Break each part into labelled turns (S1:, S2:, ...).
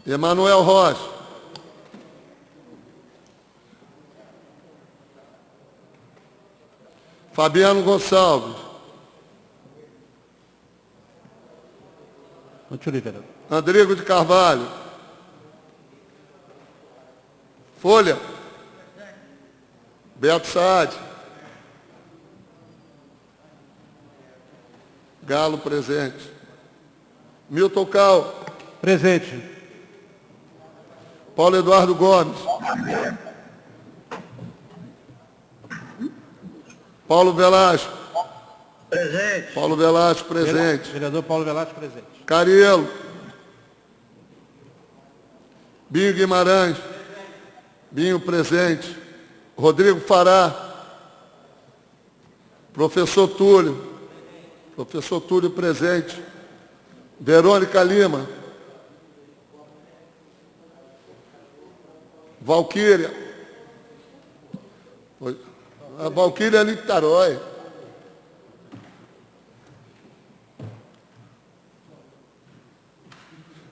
S1: Emanuel Rocha. Fabiano Gonçalves.
S2: Continue, vereador.
S1: Rodrigo de Carvalho. Folha. Beto Saad. Galo presente. Milton Cal.
S2: Presente.
S1: Paulo Eduardo Gomes. Paulo Velasco.
S3: Presente.
S1: Paulo Velasco presente.
S2: Vereador Paulo Velasco, presente.
S1: Carielo. Binho Guimarães. Binho presente. Rodrigo Fará. Professor Túlio. Professor Túlio presente. Verônica Lima. Valquíria. A Valquíria Nitarói.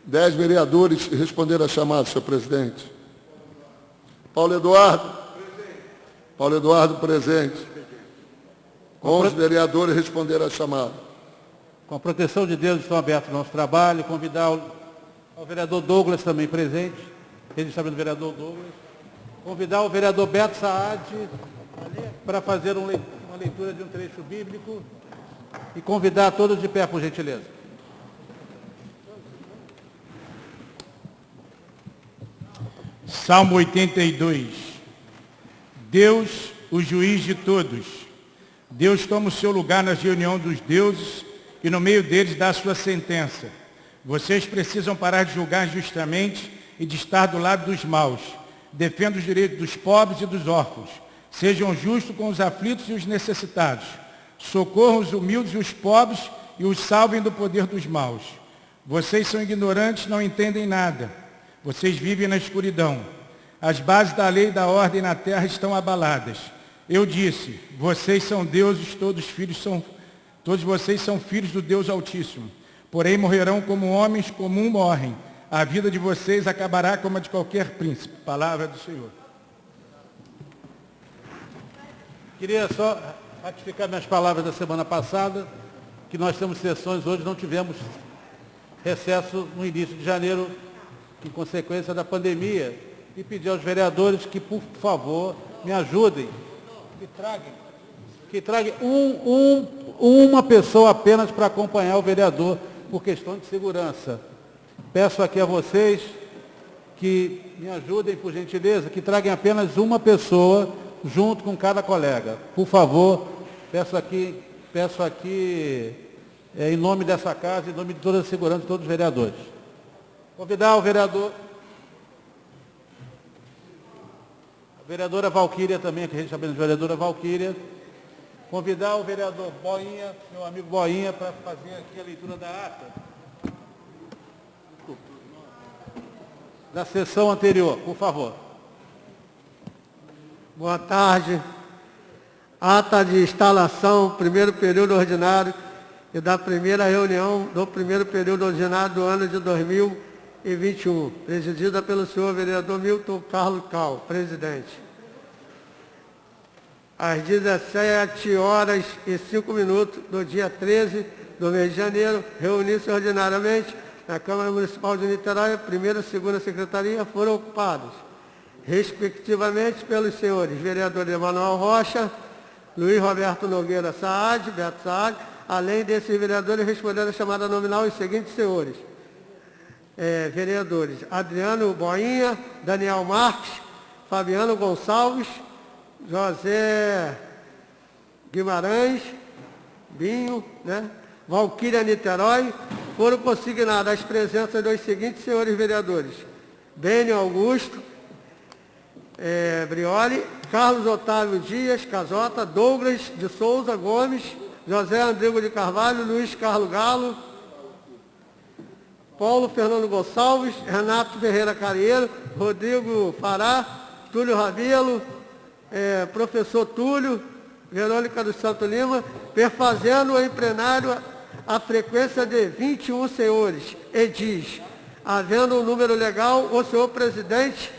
S1: Dez vereadores responderam a chamada, senhor presidente. Paulo Eduardo. Presente. Paulo Eduardo presente. 11 vereadores responderam a chamada.
S2: Com a proteção de Deus, estão abertos o nosso trabalho. Convidar o vereador Douglas também presente. Registramento do vereador Douglas. Convidar o vereador Beto Saad para fazer uma leitura de um trecho bíblico. E convidar todos de pé, por gentileza.
S4: Salmo 82. Deus, o juiz de todos. Deus toma o seu lugar na reunião dos deuses e no meio deles dá a sua sentença. Vocês precisam parar de julgar injustamente e de estar do lado dos maus. Defenda os direitos dos pobres e dos órfãos. Sejam justos com os aflitos e os necessitados. Socorram os humildes e os pobres e os salvem do poder dos maus. Vocês são ignorantes, não entendem nada. Vocês vivem na escuridão. As bases da lei e da ordem na terra estão abaladas. Eu disse, vocês são deuses, todos vocês são filhos do Deus Altíssimo. Porém morrerão como homens comuns morrem. A vida de vocês acabará como a de qualquer príncipe. Palavra do Senhor.
S2: Queria só ratificar minhas palavras da semana passada, que nós temos sessões hoje, não tivemos recesso no início de janeiro, em consequência da pandemia, e pedir aos vereadores que, por favor, me ajudem, que tragam uma pessoa apenas para acompanhar o vereador, por questão de segurança. Peço aqui a vocês que me ajudem, por gentileza, que tragam apenas uma pessoa junto com cada colega. Por favor, peço aqui em nome dessa casa, em nome de toda a segurança de todos os vereadores. Convidar o vereador, a vereadora Valquíria também, que a gente chama de vereadora Valquíria. Convidar o vereador Boinha, meu amigo Boinha, para fazer aqui a leitura da ata da sessão anterior, por favor.
S5: Boa tarde. Ata de instalação, primeiro período ordinário e da primeira reunião do primeiro período ordinário do ano de 2021, presidida pelo senhor vereador Milton Carlos Cal, presidente. Às 17h05 do dia 13 do mês de janeiro, reuniu-se ordinariamente na Câmara Municipal de Niterói, a primeira e segunda secretaria foram ocupadas, respectivamente, pelos senhores vereadores Emanuel Rocha, Luiz Roberto Nogueira Saad, Beto Saad. Além desses vereadores, responderam a chamada nominal os seguintes senhores. Vereadores Adriano Boinha, Daniel Marques, Fabiano Gonçalves, José Guimarães, Binho, Valquíria Niterói. Foram consignadas as presenças dos seguintes senhores vereadores: Bênio Augusto Brioli, Carlos Otávio Dias Casota, Douglas de Souza Gomes, José Andrigo de Carvalho, Luiz Carlos Galo, Paulo Fernando Gonçalves, Renato Ferreira Carieiro, Rodrigo Fará, Túlio Rabelo, professor Túlio, Verônica do Santo Lima, perfazendo em plenário a frequência de 21 senhores, edis, Havendo um número legal, o senhor presidente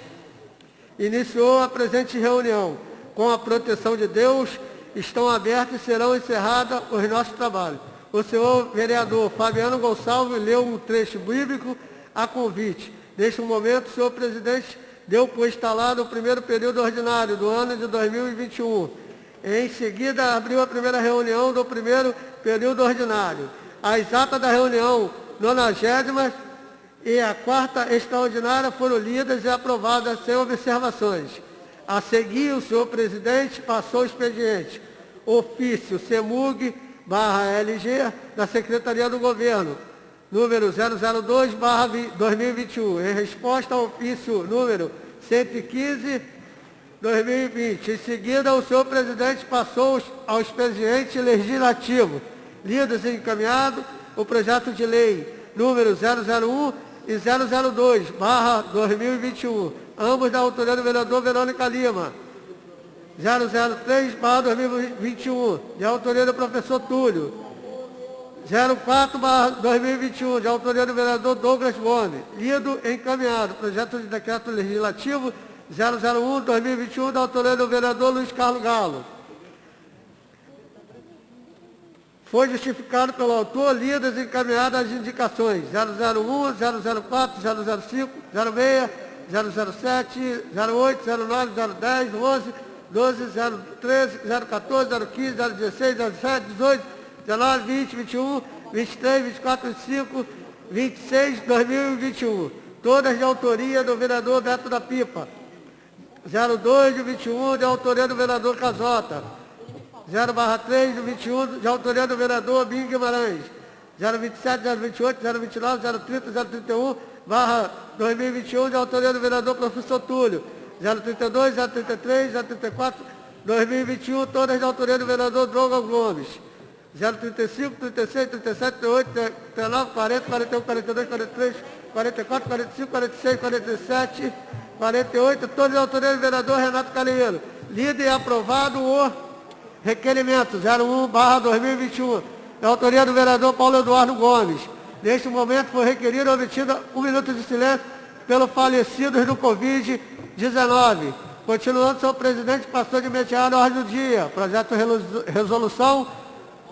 S5: iniciou a presente reunião. Com a proteção de Deus, estão abertos e serão encerrados os nossos trabalhos. O senhor vereador Fabiano Gonçalves leu um trecho bíblico a convite. Neste momento, o senhor presidente deu por instalado o primeiro período ordinário do ano de 2021. Em seguida, abriu a primeira reunião do primeiro período ordinário. As atas da reunião 90ª e a quarta extraordinária foram lidas e aprovadas sem observações. A seguir, o senhor presidente passou o expediente. Ofício CEMUG/LG da Secretaria do Governo, número 002/2021, em resposta ao ofício número 115/2020. Em seguida, o senhor presidente passou ao expediente legislativo, lidos e encaminhado o projeto de lei número 001 e 002/2021, ambos da autoria do vereador Verônica Lima. 003/2021, de autoria do professor Túlio. 04/2021, de autoria do vereador Douglas Gomes. Lido e encaminhado. Projeto de decreto legislativo 001/2021, da autoria do vereador Luiz Carlos Galo. Foi justificado pelo autor, lidas e encaminhadas as indicações 001, 004, 005, 06, 007, 08, 09, 010, 11, 12, 013, 014, 015, 016, 17, 18, 19, 20, 21, 23, 24, 25, 26, 2021. Todas de autoria do vereador Beto da Pipa. 02 de 21, de autoria do vereador Casota. 0/3 de 21, de autoria do vereador Binho Guimarães. 027, 028, 029, 030, 031/2021, de autoria do vereador professor Túlio. 032, 033, 034, 2021, todas de autoria do vereador Douglas Gomes. 035, 36, 37, 38, 39, 40, 41, 42, 43, 44, 45, 46, 47, 48, todas de autoria do vereador Renato Calheiro. Lido e aprovado o requerimento 01/2021, da autoria do vereador Paulo Eduardo Gomes. Neste momento foi requerido e obtido 1 minuto de silêncio pelos falecidos do Covid-19. Continuando, senhor presidente, passou de imediato a ordem do dia. Projeto de resolução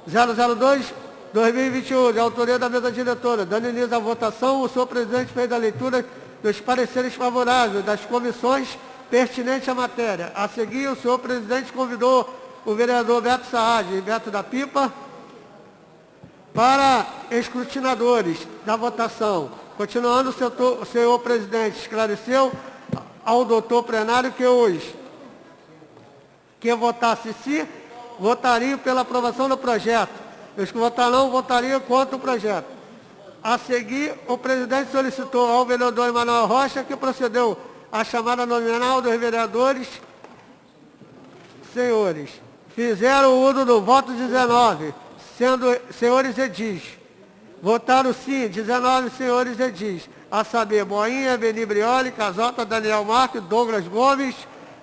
S5: 002/2021, de autoria da mesa diretora. Dando início à votação, o senhor presidente fez a leitura dos pareceres favoráveis das comissões pertinentes à matéria. A seguir, o senhor presidente convidou o vereador Beto Saad e Beto da Pipa para escrutinadores da votação. Continuando, o senhor presidente esclareceu ao doutor plenário que hoje, que votasse sim, votariam pela aprovação do projeto. Os que votaram não, votariam contra o projeto. A seguir, o presidente solicitou ao vereador Emanuel Rocha que procedeu à chamada nominal dos vereadores. Senhores, fizeram uso do voto 19, sendo senhores edis. Votaram sim 19 senhores edis, a saber, Boinha, Beni Brioli, Casota, Daniel Marques, Douglas Gomes,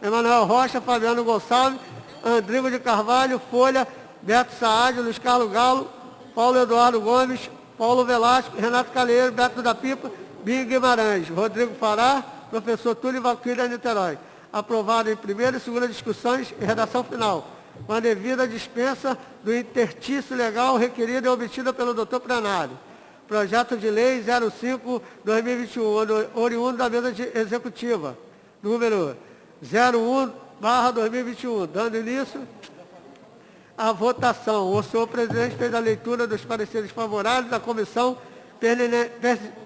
S5: Emanuel Rocha, Fabiano Gonçalves, Andrigo de Carvalho, Folha, Beto Saad, Luiz Carlos Galo, Paulo Eduardo Gomes, Paulo Velasco, Renato Calheiro, Beto da Pipa, Binho Guimarães, Rodrigo Fará, professor Túlio Valquíria Niterói. Aprovado em primeira e segunda discussões e redação final, com a devida dispensa do intertício legal requerida e obtida pelo doutor plenário. Projeto de lei 05/2021, oriundo da mesa executiva, número 01/2021, dando início à votação. O senhor presidente fez a leitura dos pareceres favoráveis da comissão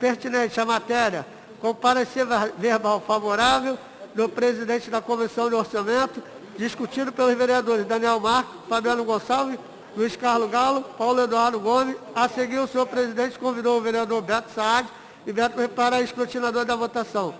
S5: pertinente à matéria, com parecer verbal favorável do presidente da Comissão de Orçamento, discutido pelos vereadores Daniel Marques, Fabiano Gonçalves, Luiz Carlos Galo, Paulo Eduardo Gomes. A seguir, o senhor presidente convidou o vereador Beto Saad e Beto para escrutinador da votação.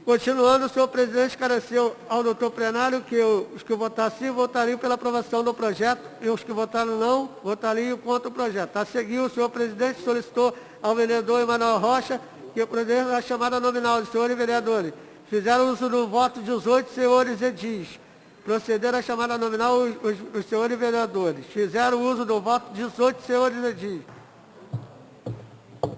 S5: Continuando, o senhor presidente esclareceu ao doutor plenário que os que votaram sim votariam pela aprovação do projeto e os que votaram não votariam contra o projeto. A seguir, o senhor presidente solicitou ao vereador Emanuel Rocha que procedesse à chamada nominal de senhores vereadores. Fizeram uso do voto 18 senhores edis. Procederam à chamada nominal os senhores vereadores. Fizeram uso do voto 18 senhores edis.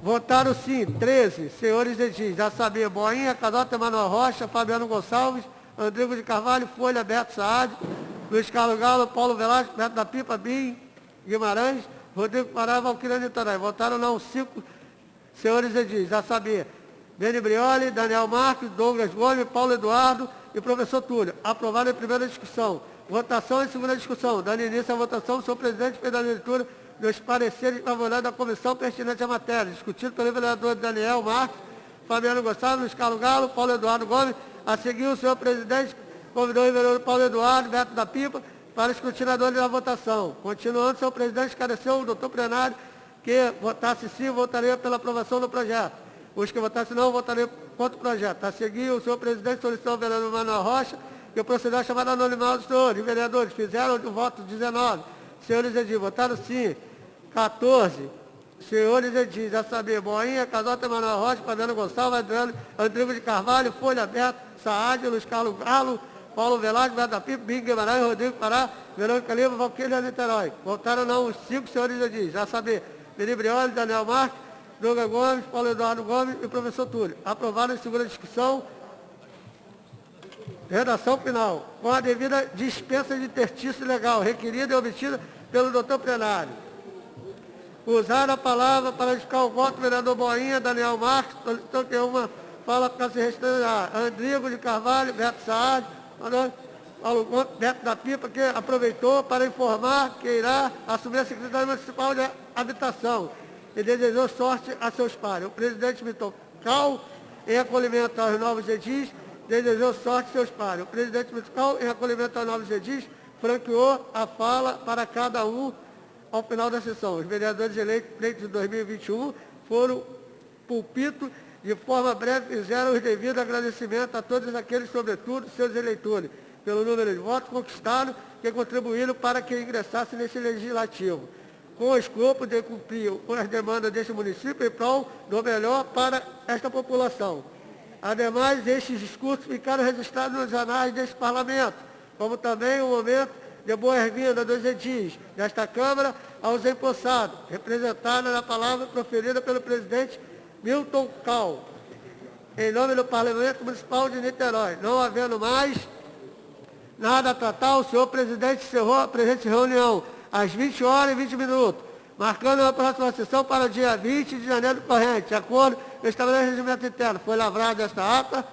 S5: Votaram sim, 13 senhores edis, a saber, Boinha, Cadota Emanuel Rocha, Fabiano Gonçalves, Rodrigo de Carvalho, Folha, Beto Saad, Luiz Carlos Galo, Paulo Velasco, Beto da Pipa, Bim, Guimarães, Rodrigo Pará, Valquíria Niterói. Votaram não 5 senhores edis, a saber, Beni Brioli, Daniel Marques, Douglas Gomes, Paulo Eduardo e professor Túlio. Aprovado em primeira discussão. Votação em segunda discussão. Dando início à votação, o senhor presidente fez a leitura dos pareceres favoráveis da comissão pertinente à matéria, discutido pelo vereador Daniel Marques, Fabiano Gonçalves, Luiz Carlos Galo, Paulo Eduardo Gomes. A seguir, o senhor presidente convidou o vereador Paulo Eduardo, Beto da Pipa, para escrutinadores da votação. Continuando, o senhor presidente esclareceu o doutor plenário que votasse sim, votaria pela aprovação do projeto. Os que votassem não, votariam contra o projeto. A seguir, o senhor presidente solicitou ao vereador Manuel Rocha que procedeu a chamada anonimal dos senhores. Os vereadores fizeram de voto 19. Senhores edis, votaram sim. 14. Senhores edis, a saber, Boinha, Cadota Emanuel Rocha, Fabiano Gonçalves, Adriano, Rodrigo de Carvalho, Folha Aberta, Saad, Luiz Carlos Galo, Paulo Velasco, Beto da Pipa, Bim Guimarães, Rodrigo Pará, Verônica Lima, Valquíria Niterói. Votaram não os 5 senhores edis, a saber, Beni Brioli, Daniel Marques, Douglas Gomes, Paulo Eduardo Gomes e professor Túlio. Aprovado em segunda discussão. Redação final. Com a devida dispensa de tertício legal, requerida e obtida pelo doutor plenário. Usar a palavra para indicar o voto do vereador Boinha, Daniel Marques, solicitou que uma fala para se restringir. Rodrigo de Carvalho, Beto Saad, Paulo Gomes, Beto da Pipa, que aproveitou para informar que irá assumir a Secretaria Municipal de Habitação e desejou sorte a seus pares. O presidente Mitocal, em acolhimento aos novos edis, desejou sorte a seus pares. O presidente Mitocal, em acolhimento aos novos edis, franqueou a fala para cada um ao final da sessão. Os vereadores eleitos de 2021 foram púlpito, de forma breve, fizeram os devidos agradecimentos a todos aqueles, sobretudo, seus eleitores, pelo número de votos conquistados que contribuíram para que ingressasse nesse legislativo, com o escopo de cumprir com as demandas deste município em prol do melhor para esta população. Ademais, estes discursos ficaram registrados nos anais deste parlamento, como também o momento de boas-vindas dos edis desta Câmara aos empossados, representada na palavra proferida pelo presidente Milton Cal, em nome do Parlamento Municipal de Niterói. Não havendo mais nada a tratar, o senhor presidente encerrou a presente reunião às 20 horas e 20 minutos, marcando a próxima sessão para o dia 20 de janeiro corrente, de acordo com o estabelecimento de regimento interno. Foi lavrada esta ata,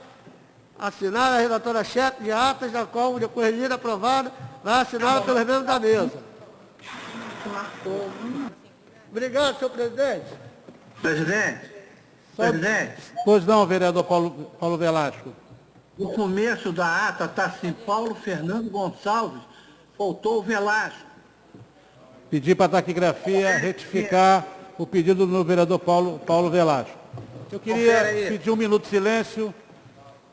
S5: assinada a relatora-chefe de atas, da qual, depois de aprovada, vai assinada pelos membros da mesa. Obrigado, senhor presidente.
S3: Presidente,
S2: Pois não, vereador Paulo Velasco.
S3: o começo da ata está assim, Paulo Fernando Gonçalves, faltou o Velasco.
S2: Pedir para a taquigrafia retificar o pedido do vereador Paulo Velasco. Eu queria pedir 1 minuto de silêncio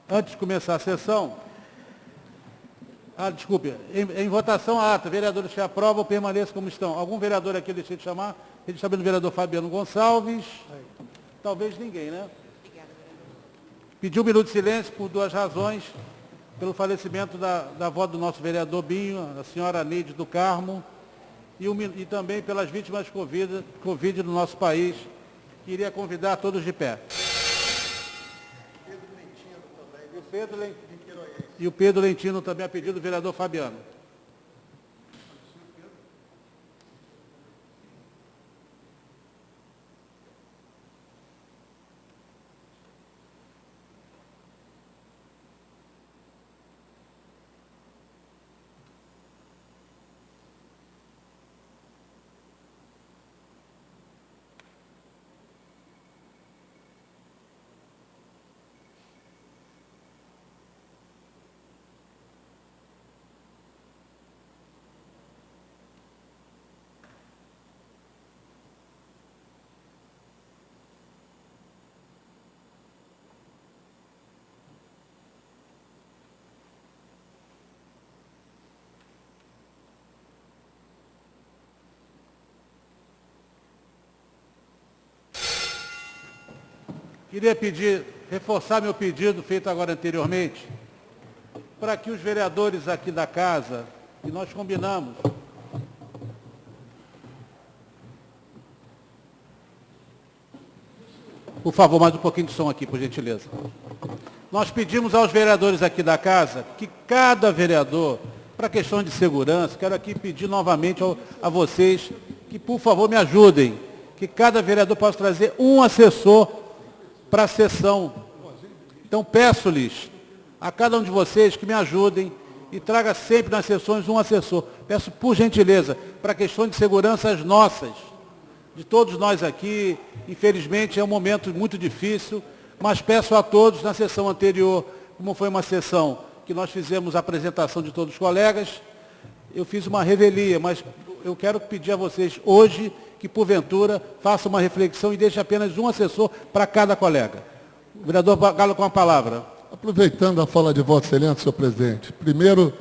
S2: antes de começar a sessão. Desculpe, em votação a ata, vereadores que aprovam permaneçam como estão. Algum vereador aqui deixei de chamar? Ele está vendo o vereador Fabiano Gonçalves. Talvez ninguém, né? Pedir 1 minuto de silêncio por 2 razões. Pelo falecimento da avó do nosso vereador Binho, a senhora Neide do Carmo, e também pelas vítimas de Covid no nosso país. Queria convidar todos de pé. E o Pedro Lentino também, a pedido do vereador Fabiano. Queria reforçar meu pedido feito agora anteriormente, para que os vereadores aqui da casa, que nós combinamos, Por favor, mais um pouquinho de som aqui, por gentileza. Nós pedimos aos vereadores aqui da casa que cada vereador, para questões de segurança, quero aqui pedir novamente a vocês que, por favor, me ajudem, que cada vereador possa trazer um assessor para a sessão. Então, peço-lhes a cada um de vocês que me ajudem e traga sempre nas sessões um assessor. Peço, por gentileza, para questões de segurança as nossas, de todos nós aqui. Infelizmente, é um momento muito difícil, mas peço a todos, na sessão anterior, como foi uma sessão que nós fizemos a apresentação de todos os colegas, eu fiz uma revelia, mas eu quero pedir a vocês hoje que, porventura, façam uma reflexão e deixem apenas um assessor para cada colega. O vereador Galo com a palavra.
S1: Aproveitando a fala de Vossa Excelência, senhor presidente, primeiro,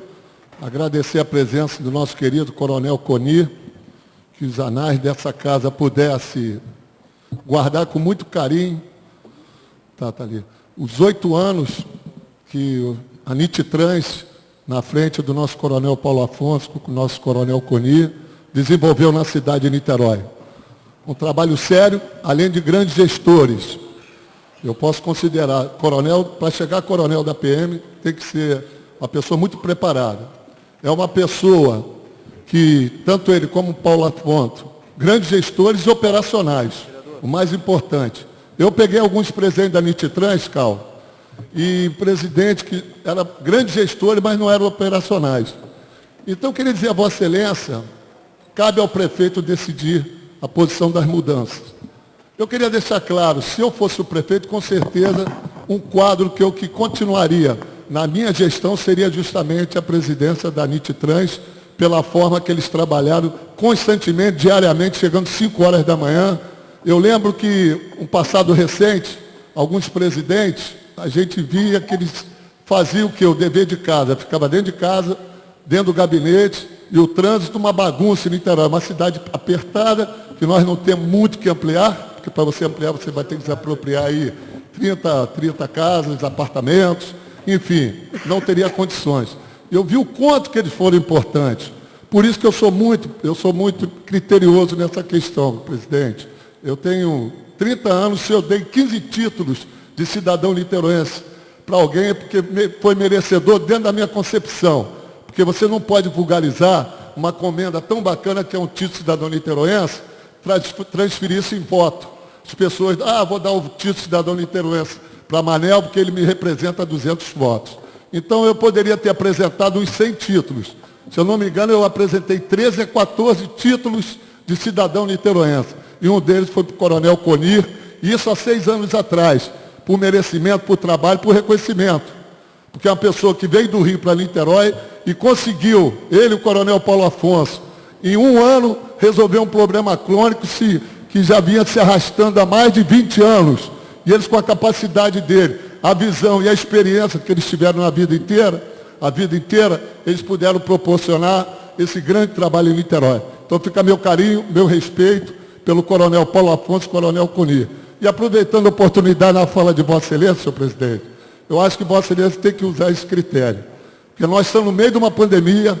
S1: agradecer a presença do nosso querido Coronel Coni, que os anais dessa casa pudesse guardar com muito carinho, tá ali, os 8 anos que a Nititrans, na frente do nosso Coronel Paulo Afonso, com o nosso Coronel Coni, desenvolveu na cidade de Niterói. Um trabalho sério, além de grandes gestores. Eu posso considerar, coronel, para chegar coronel da PM, tem que ser uma pessoa muito preparada. É uma pessoa que, tanto ele como o Paulo Afonso, grandes gestores operacionais, o mais importante. Eu peguei alguns presidentes da Nititrans, Cal, e presidente que era grandes gestores, mas não eram operacionais. Então, eu queria dizer a Vossa Excelência, cabe ao prefeito decidir a posição das mudanças. Eu queria deixar claro, se eu fosse o prefeito, com certeza, um quadro que continuaria na minha gestão seria justamente a presidência da Nititrans, pela forma que eles trabalharam constantemente, diariamente, chegando 5 horas da manhã. Eu lembro que, um passado recente, alguns presidentes, a gente via que eles faziam o quê? O dever de casa. Ficava dentro de casa, dentro do gabinete, e o trânsito uma bagunça em Niterói, uma cidade apertada, que nós não temos muito que ampliar, porque para você ampliar você vai ter que desapropriar aí 30 casas, apartamentos, enfim, não teria condições. Eu vi o quanto que eles foram importantes. Por isso que eu sou muito criterioso nessa questão, presidente. Eu tenho 30 anos, se eu dei 15 títulos de cidadão niteroense para alguém, é porque foi merecedor dentro da minha concepção. Porque você não pode vulgarizar uma comenda tão bacana que é um título de cidadão niteroense, transferir isso em voto. As pessoas, vou dar o título de cidadão niteroense para Manel, porque ele me representa 200 votos. Então, eu poderia ter apresentado uns 100 títulos. Se eu não me engano, eu apresentei 13 a 14 títulos de cidadão niteroense. E um deles foi para o Coronel Coni, e isso há 6 anos atrás, por merecimento, por trabalho, por reconhecimento. Porque é uma pessoa que veio do Rio para Niterói e conseguiu, ele e o Coronel Paulo Afonso, em 1 ano, resolver um problema crônico que já vinha se arrastando há mais de 20 anos. E eles, com a capacidade dele, a visão e a experiência que eles tiveram na vida inteira, eles puderam proporcionar esse grande trabalho em Niterói. Então fica meu carinho, meu respeito pelo Coronel Paulo Afonso e Coronel Coni. E aproveitando a oportunidade na fala de Vossa Excelência, senhor presidente, eu acho que Vossa Excelência tem que usar esse critério. Porque nós estamos no meio de uma pandemia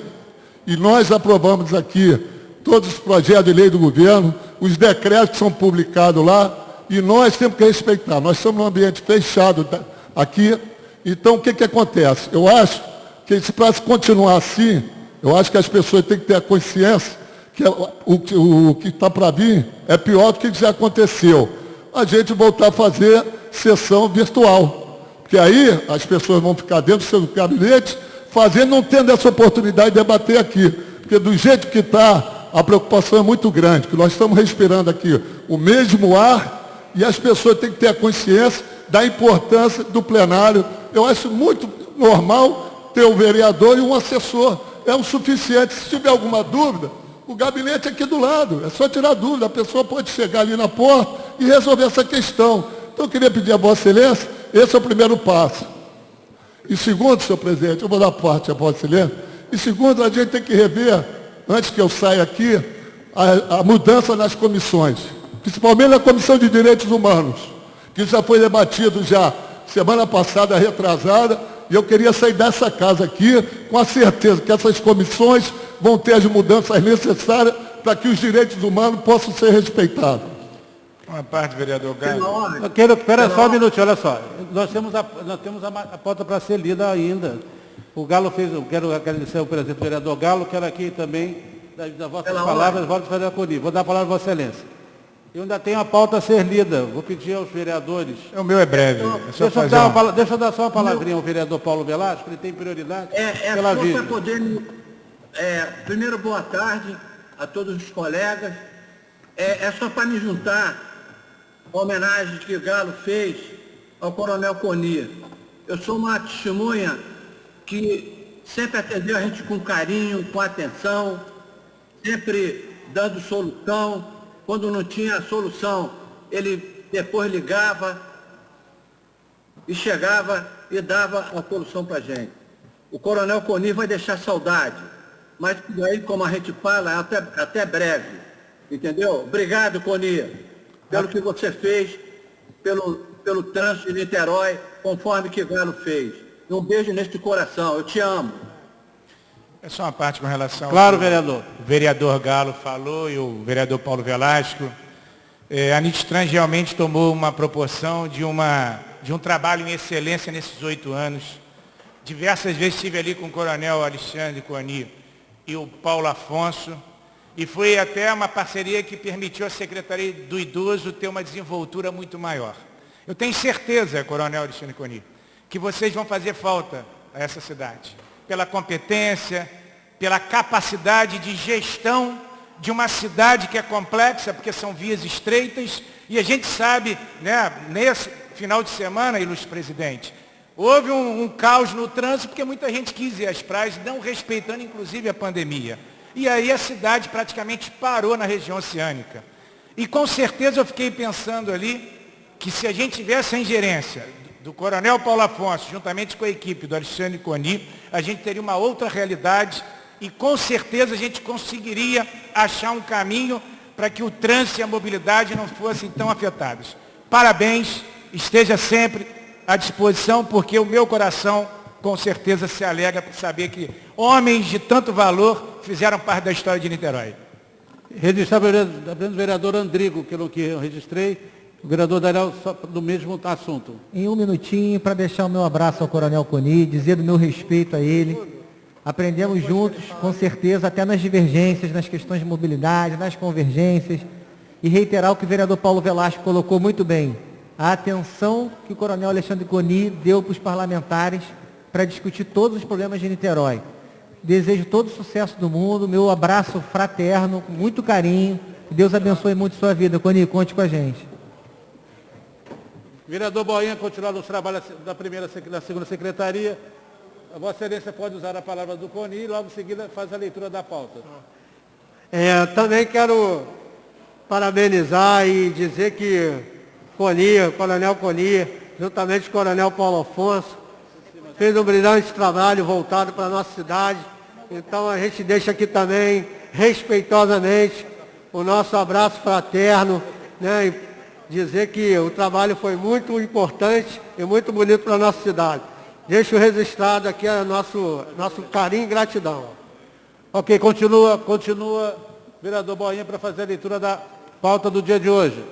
S1: e nós aprovamos aqui todos os projetos de lei do governo, os decretos que são publicados lá, e nós temos que respeitar. Nós estamos num ambiente fechado aqui, então o que acontece? Eu acho que para continuar assim, eu acho que as pessoas têm que ter a consciência que o que está para vir é pior do que já aconteceu. A gente voltar a fazer sessão virtual. Porque aí as pessoas vão ficar dentro do seu gabinete, fazendo, não tendo essa oportunidade de debater aqui. Porque do jeito que está, a preocupação é muito grande, que nós estamos respirando aqui o mesmo ar e as pessoas têm que ter a consciência da importância do plenário. Eu acho muito normal ter um vereador e um assessor. É o suficiente. Se tiver alguma dúvida, o gabinete é aqui do lado. É só tirar dúvida. A pessoa pode chegar ali na porta e resolver essa questão. Então, eu queria pedir a Vossa Excelência, esse é o primeiro passo. E segundo, senhor presidente, eu vou dar parte a Vossa Excelência. E segundo, a gente tem que rever, antes que eu saia aqui, a mudança nas comissões. Principalmente na Comissão de Direitos Humanos, que já foi debatido já semana passada, retrasada, e eu queria sair dessa casa aqui com a certeza que essas comissões vão ter as mudanças necessárias para que os direitos humanos possam ser respeitados.
S4: Uma parte, vereador
S3: Pela
S4: Galo.
S3: ordem.
S2: Eu quero, espera
S3: Pela
S2: só um
S3: ordem.
S2: minutinho, olha só. Nós temos a pauta para ser lida ainda. O Galo fez, eu quero agradecer ao presidente do vereador Galo, quero aqui também, das vossas
S3: Pela
S2: palavras,
S3: ordem.
S2: voto do vereador Coni. Vou dar a palavra a Vossa Excelência. Eu ainda tenho a pauta a ser lida. Vou pedir aos vereadores.
S4: O meu é breve. É só fazer
S2: Deixa eu dar só uma palavrinha ao vereador Paulo Velasco, ele tem prioridade
S3: É
S2: pela
S3: só
S2: vida.
S3: para poder... primeiro, boa tarde a todos os colegas. É só para me juntar a homenagem que o Galo fez ao Coronel Coni. Eu sou uma testemunha que sempre atendeu a gente com carinho, com atenção, sempre dando solução. Quando não tinha solução, ele depois ligava e chegava e dava a solução para a gente. O Coronel Coni vai deixar saudade, mas aí, como a gente fala, é até breve, entendeu? Obrigado, Coni, pelo que você fez, pelo trânsito de Niterói, conforme que Galo fez. Um beijo neste coração, eu te amo.
S4: É só uma parte com relação
S2: Claro,
S4: ao que
S2: vereador.
S4: o vereador Galo falou e o vereador Paulo Velasco. A Nittrans realmente tomou uma proporção de um trabalho em excelência nesses 8 anos. Diversas vezes estive ali com o coronel Alexandre Coni e o Paulo Afonso, e foi até uma parceria que permitiu à Secretaria do Idoso ter uma desenvoltura muito maior. Eu tenho certeza, coronel Alexandre Coni, que vocês vão fazer falta a essa cidade, pela competência, pela capacidade de gestão de uma cidade que é complexa, porque são vias estreitas, e a gente sabe, né, nesse final de semana, ilustre presidente, houve um caos no trânsito, porque muita gente quis ir às praias, não respeitando inclusive a pandemia. E aí a cidade praticamente parou na região oceânica. E com certeza eu fiquei pensando ali que se a gente tivesse a ingerência do coronel Paulo Afonso, juntamente com a equipe do Alexandre Coni, a gente teria uma outra realidade e com certeza a gente conseguiria achar um caminho para que o trânsito e a mobilidade não fossem tão afetados. Parabéns, esteja sempre à disposição, porque o meu coração com certeza se alegra por saber que homens de tanto valor fizeram parte da história de Niterói.
S2: Registrar o vereador Andrigo, pelo que eu registrei, o vereador Daniel, só do mesmo assunto.
S6: Em um minutinho, para deixar o meu abraço ao Coronel Coni, dizer do meu respeito a ele. Aprendemos juntos, com certeza, até nas divergências, nas questões de mobilidade, nas convergências, e reiterar o que o vereador Paulo Velasco colocou muito bem, a atenção que o Coronel Alexandre Coni deu para os parlamentares para discutir todos os problemas de Niterói. Desejo todo o sucesso do mundo, meu abraço fraterno, com muito carinho, que Deus abençoe muito sua vida. Coni, conte com a gente.
S2: Vereador Boinha, continuar os trabalhos da segunda secretaria. A Vossa Excelência pode usar a palavra do Coni e logo em seguida faz a leitura da pauta.
S5: Também quero parabenizar e dizer que o Coronel Coni, juntamente com o Coronel Paulo Afonso, fez um brilhante trabalho voltado para a nossa cidade. Então a gente deixa aqui também, respeitosamente, o nosso abraço fraterno, né, e dizer que o trabalho foi muito importante e muito bonito para a nossa cidade. Deixo registrado aqui o nosso carinho e gratidão.
S2: Ok, continua, vereador Boinha, para fazer a leitura da pauta do dia de hoje.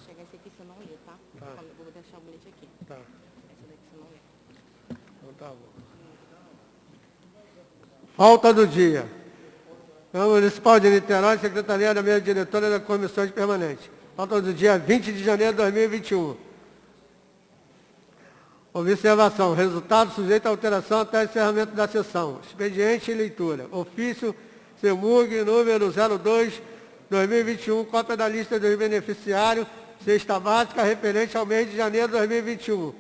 S7: Chegar esse aqui você não lê, tá? Vou deixar o bilhete aqui.
S5: Tá.
S7: Essa daqui você não lê.
S5: Então tá bom. Pauta do dia. Câmara Municipal de Niterói, Secretaria da Mesa Diretora da Comissão Permanente. Pauta do dia 20 de janeiro de 2021. Observação. Resultado sujeito a alteração até o encerramento da sessão. Expediente e leitura. Ofício CEMUG número 02/2021, cópia da lista dos beneficiários, cesta básica referente ao mês de janeiro de 2021.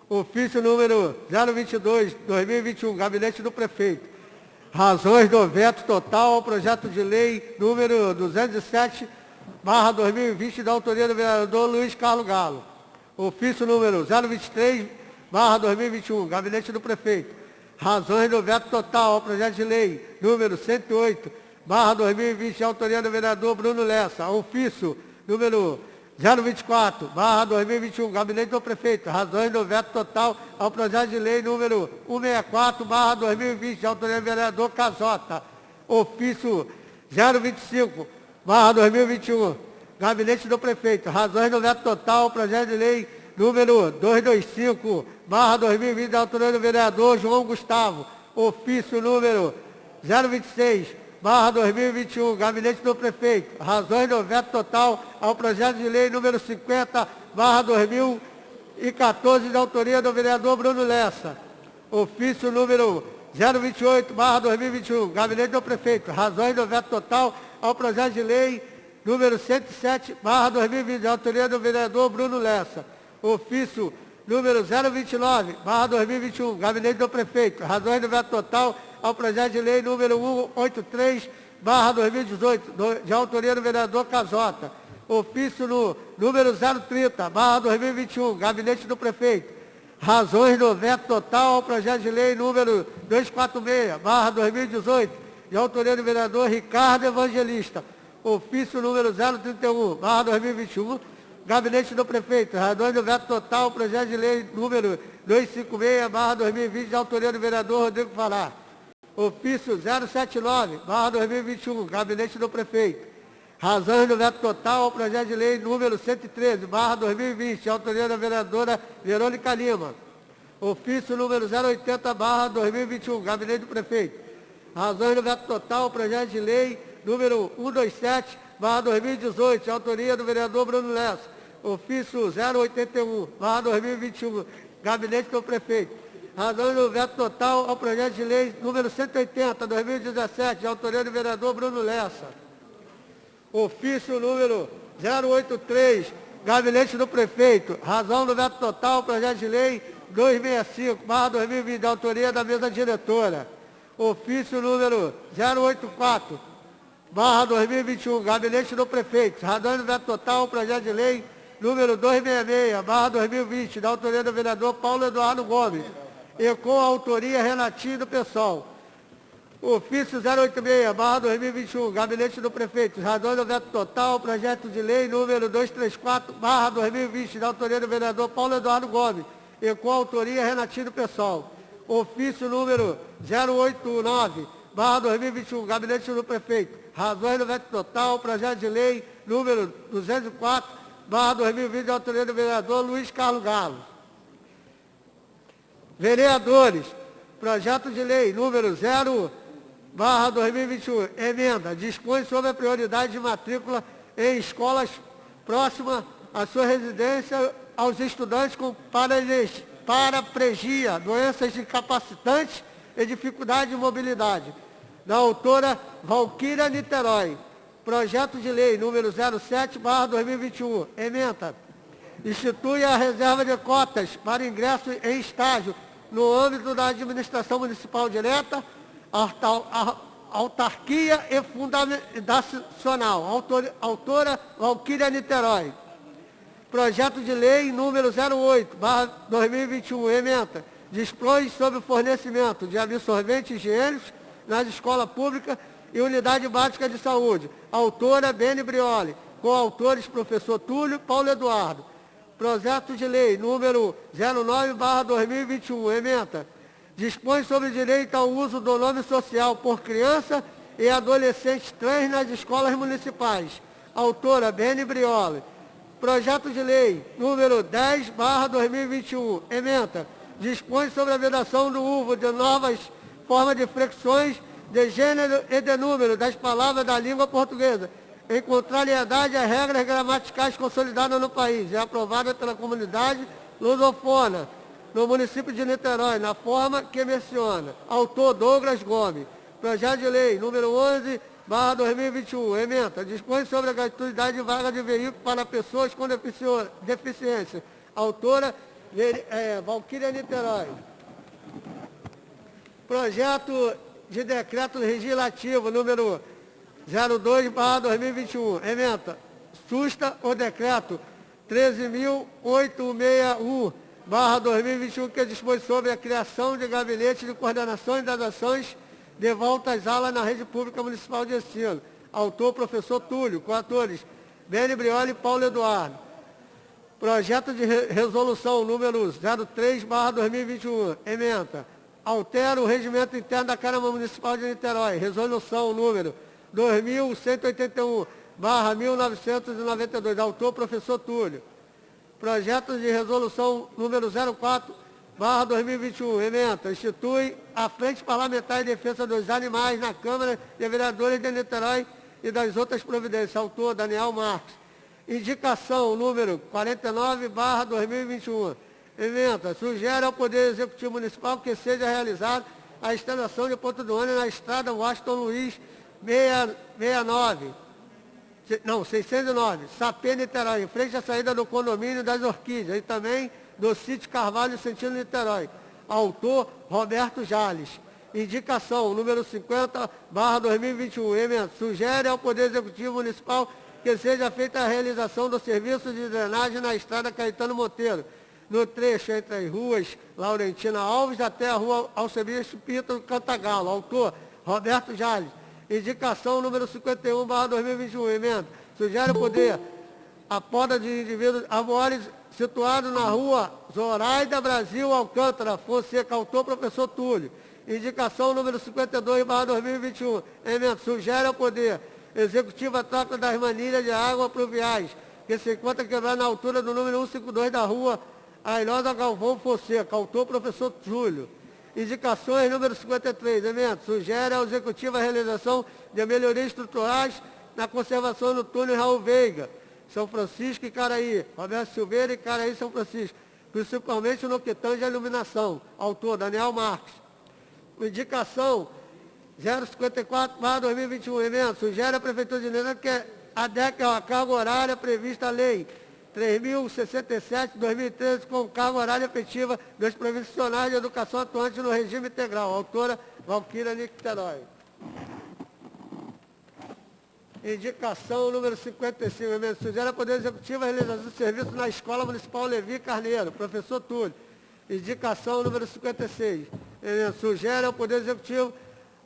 S5: Ofício número 022/2021, gabinete do prefeito. Razões do veto total ao projeto de lei número 207/2020, da autoria do vereador Luiz Carlos Galo. Ofício número 023/2021, gabinete do prefeito. Razões do veto total ao projeto de lei número 108/2020, autoria do vereador Bruno Lessa. Ofício número 024/2021, Gabinete do Prefeito, razões do veto total ao projeto de lei número 164/2020, de autoria do vereador Casota. Ofício 025/2021, Gabinete do Prefeito, razões do veto total ao projeto de lei número 225/2020, de autoria do vereador João Gustavo. Ofício número 026/2021, Gabinete do Prefeito, razões do veto total ao projeto de lei número 50/2014, de autoria do vereador Bruno Lessa. Ofício número 028/2021, Gabinete do Prefeito, razões do veto total ao projeto de lei número 107/2020, de autoria do vereador Bruno Lessa. Ofício número 029/2021, Gabinete do Prefeito, razões do veto total ao projeto de lei número 183/2018, de autoria do vereador Casota. Ofício número 030/2021, Gabinete do Prefeito, razões do veto total ao projeto de lei número 246/2018, de autoria do vereador Ricardo Evangelista. Ofício número 031/2021, Gabinete do Prefeito, razões do veto total ao projeto de lei número 256/2020, de autoria do vereador Rodrigo Fará. Ofício 079/2021, Gabinete do Prefeito, razões do veto total ao projeto de lei número 113/2020, de autoria da vereadora Verônica Lima. Ofício número 080/2021, Gabinete do Prefeito, razões do veto total ao projeto de lei número 127/2018, de autoria do vereador Bruno Lessa. Ofício 081/2021, Gabinete do Prefeito, razões do veto total ao projeto de lei número 180/2017, de autoria do vereador Bruno Lessa. Ofício número 083, Gabinete do Prefeito, razão do veto total ao projeto de lei 265/2020, de autoria da mesa diretora. Ofício número 084/2021, Gabinete do Prefeito, razão do veto total ao projeto de lei número 266/2020, da autoria do vereador Paulo Eduardo Gomes, e com a autoria Renatinho do PSOL. Ofício 086/2021, Gabinete do Prefeito, razão do veto total ao projeto de lei número 234/2020, da autoria do vereador Paulo Eduardo Gomes, e com a autoria Renatinho do PSOL. Ofício número 089/2021, Gabinete do Prefeito, razões do veto total ao projeto de lei número 204/2020, da autoria do vereador Luiz Carlos Galo. Vereadores, projeto de lei número 0/2021, emenda, dispõe sobre a prioridade de matrícula em escolas próximas à sua residência aos estudantes com paraplegia, doenças incapacitantes e dificuldade de mobilidade. Da autora Valquíria Niterói. Projeto de lei número 07/2021, emenda, institui a reserva de cotas para ingresso em estágio no âmbito da administração municipal direta, autarquia e fundacional. Autora Valquíria Niterói. Projeto de lei número 08/2021, emenda, dispõe sobre o fornecimento de absorventes higiênicos nas escolas públicas e unidade básica de saúde. Autora Beni Brioli. Coautores professor Túlio Paulo Eduardo. Projeto de lei número 09/2021, emenda, dispõe sobre o direito ao uso do nome social por criança e adolescentes trans nas escolas municipais. Autora Beni Brioli. Projeto de lei número 10/2021, emenda, dispõe sobre a vedação do uso de novas formas de flexões de gênero e de número das palavras da língua portuguesa, em contrariedade às regras gramaticais consolidadas no país, é aprovada pela comunidade lusofona no município de Niterói, na forma que menciona. Autor Douglas Gomes. Projeto de lei número 11/2021, emenda, dispõe sobre a gratuidade de vaga de veículo para pessoas com deficiência. Autora Valquíria Niterói. Projeto de decreto legislativo número 02/2021, emenda, susta o decreto 13.861/2021, que dispõe sobre a criação de gabinete de coordenação das ações de volta às aulas na rede pública municipal de ensino. Autor, professor Túlio. Coautores, Beni Brioli e Paulo Eduardo. Projeto de resolução número 03/2021, ementa. Altera o regimento interno da Câmara Municipal de Niterói. Resolução número 2181/1992. Autor, professor Túlio. Projeto de resolução número 04/2021, ementa. Institui a Frente Parlamentar de Defesa dos Animais na Câmara de Vereadores de Niterói e das outras providências. Autor, Daniel Marques. Indicação número 49/2021. Ementa. Sugere ao Poder Executivo Municipal que seja realizada a instalação de ponto do ônibus na estrada Washington Luiz 609, Sapê, Niterói, em frente à saída do condomínio das Orquídeas e também do sítio Carvalho, sentido Niterói. Autor, Roberto Jales. Indicação número 50/2021. Ementa. Sugere ao Poder Executivo Municipal que seja feita a realização do serviço de drenagem na estrada Caetano Monteiro, no trecho entre as ruas Laurentina Alves até a rua Alcebista Pinto Cantagalo. Autor, Roberto Jales. Indicação número 51/2021. Emenda. Sugere o poder a poda de indivíduos arbóreos situado na rua Zoraida Brasil Alcântara Fonseca. Autor, professor Túlio. Indicação número 52/2021. Emenda. Sugere ao poder executivo a troca das manilhas de água pluviais que se encontra quebrada na altura do número 152 da rua Airosa Galvão Fonseca. Autor, professor Túlio. Indicações número 53, emenda. Sugere ao Executivo a realização de melhorias estruturais na conservação do túnel Raul Veiga, São Francisco e Caraí, Roberto Silveira e Caraí, São Francisco, principalmente no que tange a iluminação. Autor, Daniel Marques. Indicação 054/2021, emenda. Sugere à Prefeitura de Niterói que adeque a carga horária prevista a lei 3.067/2013, com carga horária efetiva dos profissionais de educação atuantes no regime integral. Autora, Valquíria Niterói. Indicação número 55, emenda. Sugere ao Poder Executivo a realização do serviço na Escola Municipal Levi Carneiro, professor Túlio. Indicação número 56, emenda. Sugere ao Poder Executivo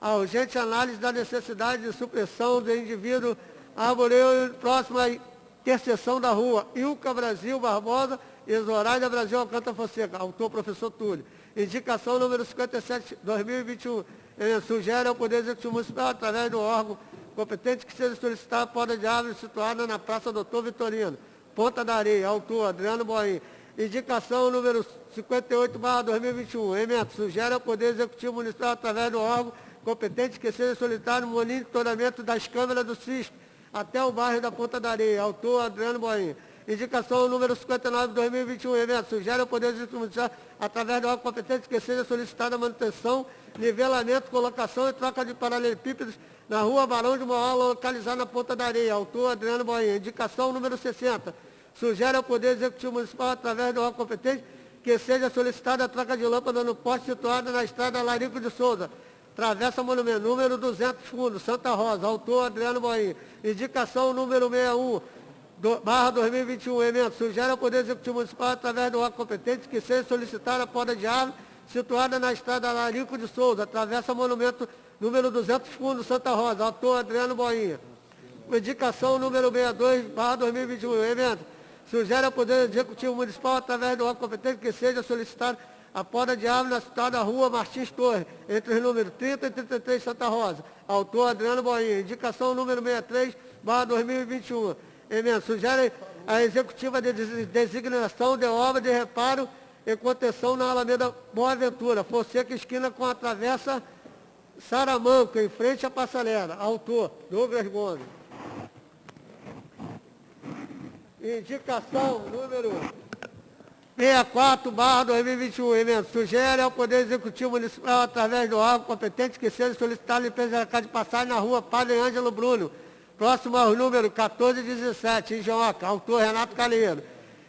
S5: a urgente análise da necessidade de supressão do indivíduo arboreiro próximo à interseção da rua Ilca Brasil Barbosa e Zoraida Brasil Alcântara Fonseca. Autor, professor Túlio. Indicação número 57/2021. Sugere ao Poder Executivo Municipal, através do órgão competente, que seja solicitada a poda de árvore situada na Praça Doutor Vitorino, Ponta da Areia. Autor, Adriano Boim. Indicação número 58/2021. Emenda. Sugere ao Poder Executivo Municipal, através do órgão competente, que seja solicitado o monitoramento das câmeras do CISP até o bairro da Ponta da Areia. Autor, Adriano Boim. Indicação número 59/2021. Emenda. Sugere ao Poder Executivo Municipal, através do órgão competente, que seja solicitada a manutenção, nivelamento, colocação e troca de paralelepípedos na rua Barão de Moala, localizada na Ponta da Areia. Autor, Adriano Boim. Indicação número 60. Sugere ao Poder Executivo Municipal, através do órgão competente, que seja solicitada a troca de lâmpada no poste situado na estrada Larico de Souza, Travessa Monumento, número 200, fundo, Santa Rosa. Autor, Adriano Boim. Indicação número 61/2021, emenda. Sugere ao Poder Executivo Municipal, através do órgão competente, que seja solicitada a poda de árvore situada na estrada Larico de Souza, Travessa Monumento, número 200, fundo, Santa Rosa. Autor, Adriano Boim. Indicação número 62/2021, emenda. Sugere ao Poder Executivo Municipal, através do órgão competente, que seja solicitada a poda de árvore na citada rua Martins Torres, entre os números 30 e 33, Santa Rosa. Autor, Adriano Boim. Indicação número 63/2021. Emenda. Sugere a executiva de designação de obra de reparo e contenção na Alameda Boa Ventura, Fonseca, esquina com a Travessa Saramanca, em frente à passarela. Autor, Douglas Gomes. Indicação número 64/2021, emenda. Sugere ao Poder Executivo Municipal, através do órgão competente, que seja solicitada a limpeza da casa de passagem na rua Padre Ângelo Bruno, próximo ao número 1417, em Joca. Autor, Renato Calheiro.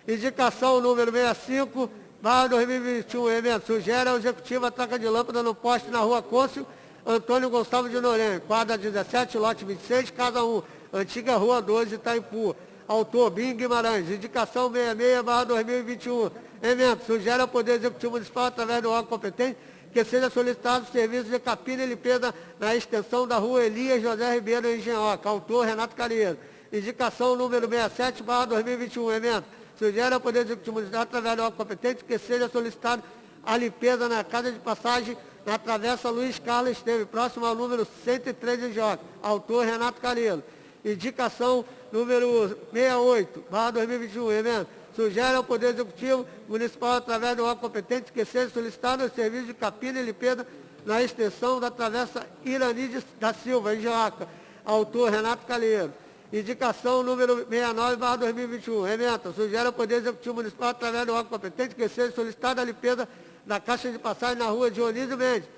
S5: Indicação número 65/2021, emenda. Sugere ao Executivo a troca de lâmpada no poste na rua Cônsul Antônio Gonçalves de Noronha, quadra 17, lote 26, casa 1, antiga rua 12, Itaipu. Autor, Bim Guimarães. Indicação 66/2021. Emenda. Sugere ao Poder Executivo Municipal, através do órgão competente, que seja solicitado o serviço de capina e limpeza na extensão da rua Elias José Ribeiro, em Engenhoca. Autor, Renato Calheiro. Indicação número 67/2021. Emenda. Sugere ao Poder Executivo Municipal, através do órgão competente, que seja solicitado a limpeza na casa de passagem na Travessa Luiz Carlos Esteves, próximo ao número 103 em Joca. Autor Renato Carelo. Indicação número 68, barra 2021, emenda. Sugere ao Poder Executivo Municipal, através do órgão competente, que seja solicitado o serviço de capina e limpeza na extensão da Travessa Irani da Silva, em Joca. Autor Renato Calheiro. Indicação número 69, barra 2021, emenda. Sugere ao Poder Executivo Municipal, através do órgão competente, que seja solicitada a limpeza da caixa de passagem na rua Dionísio Mendes,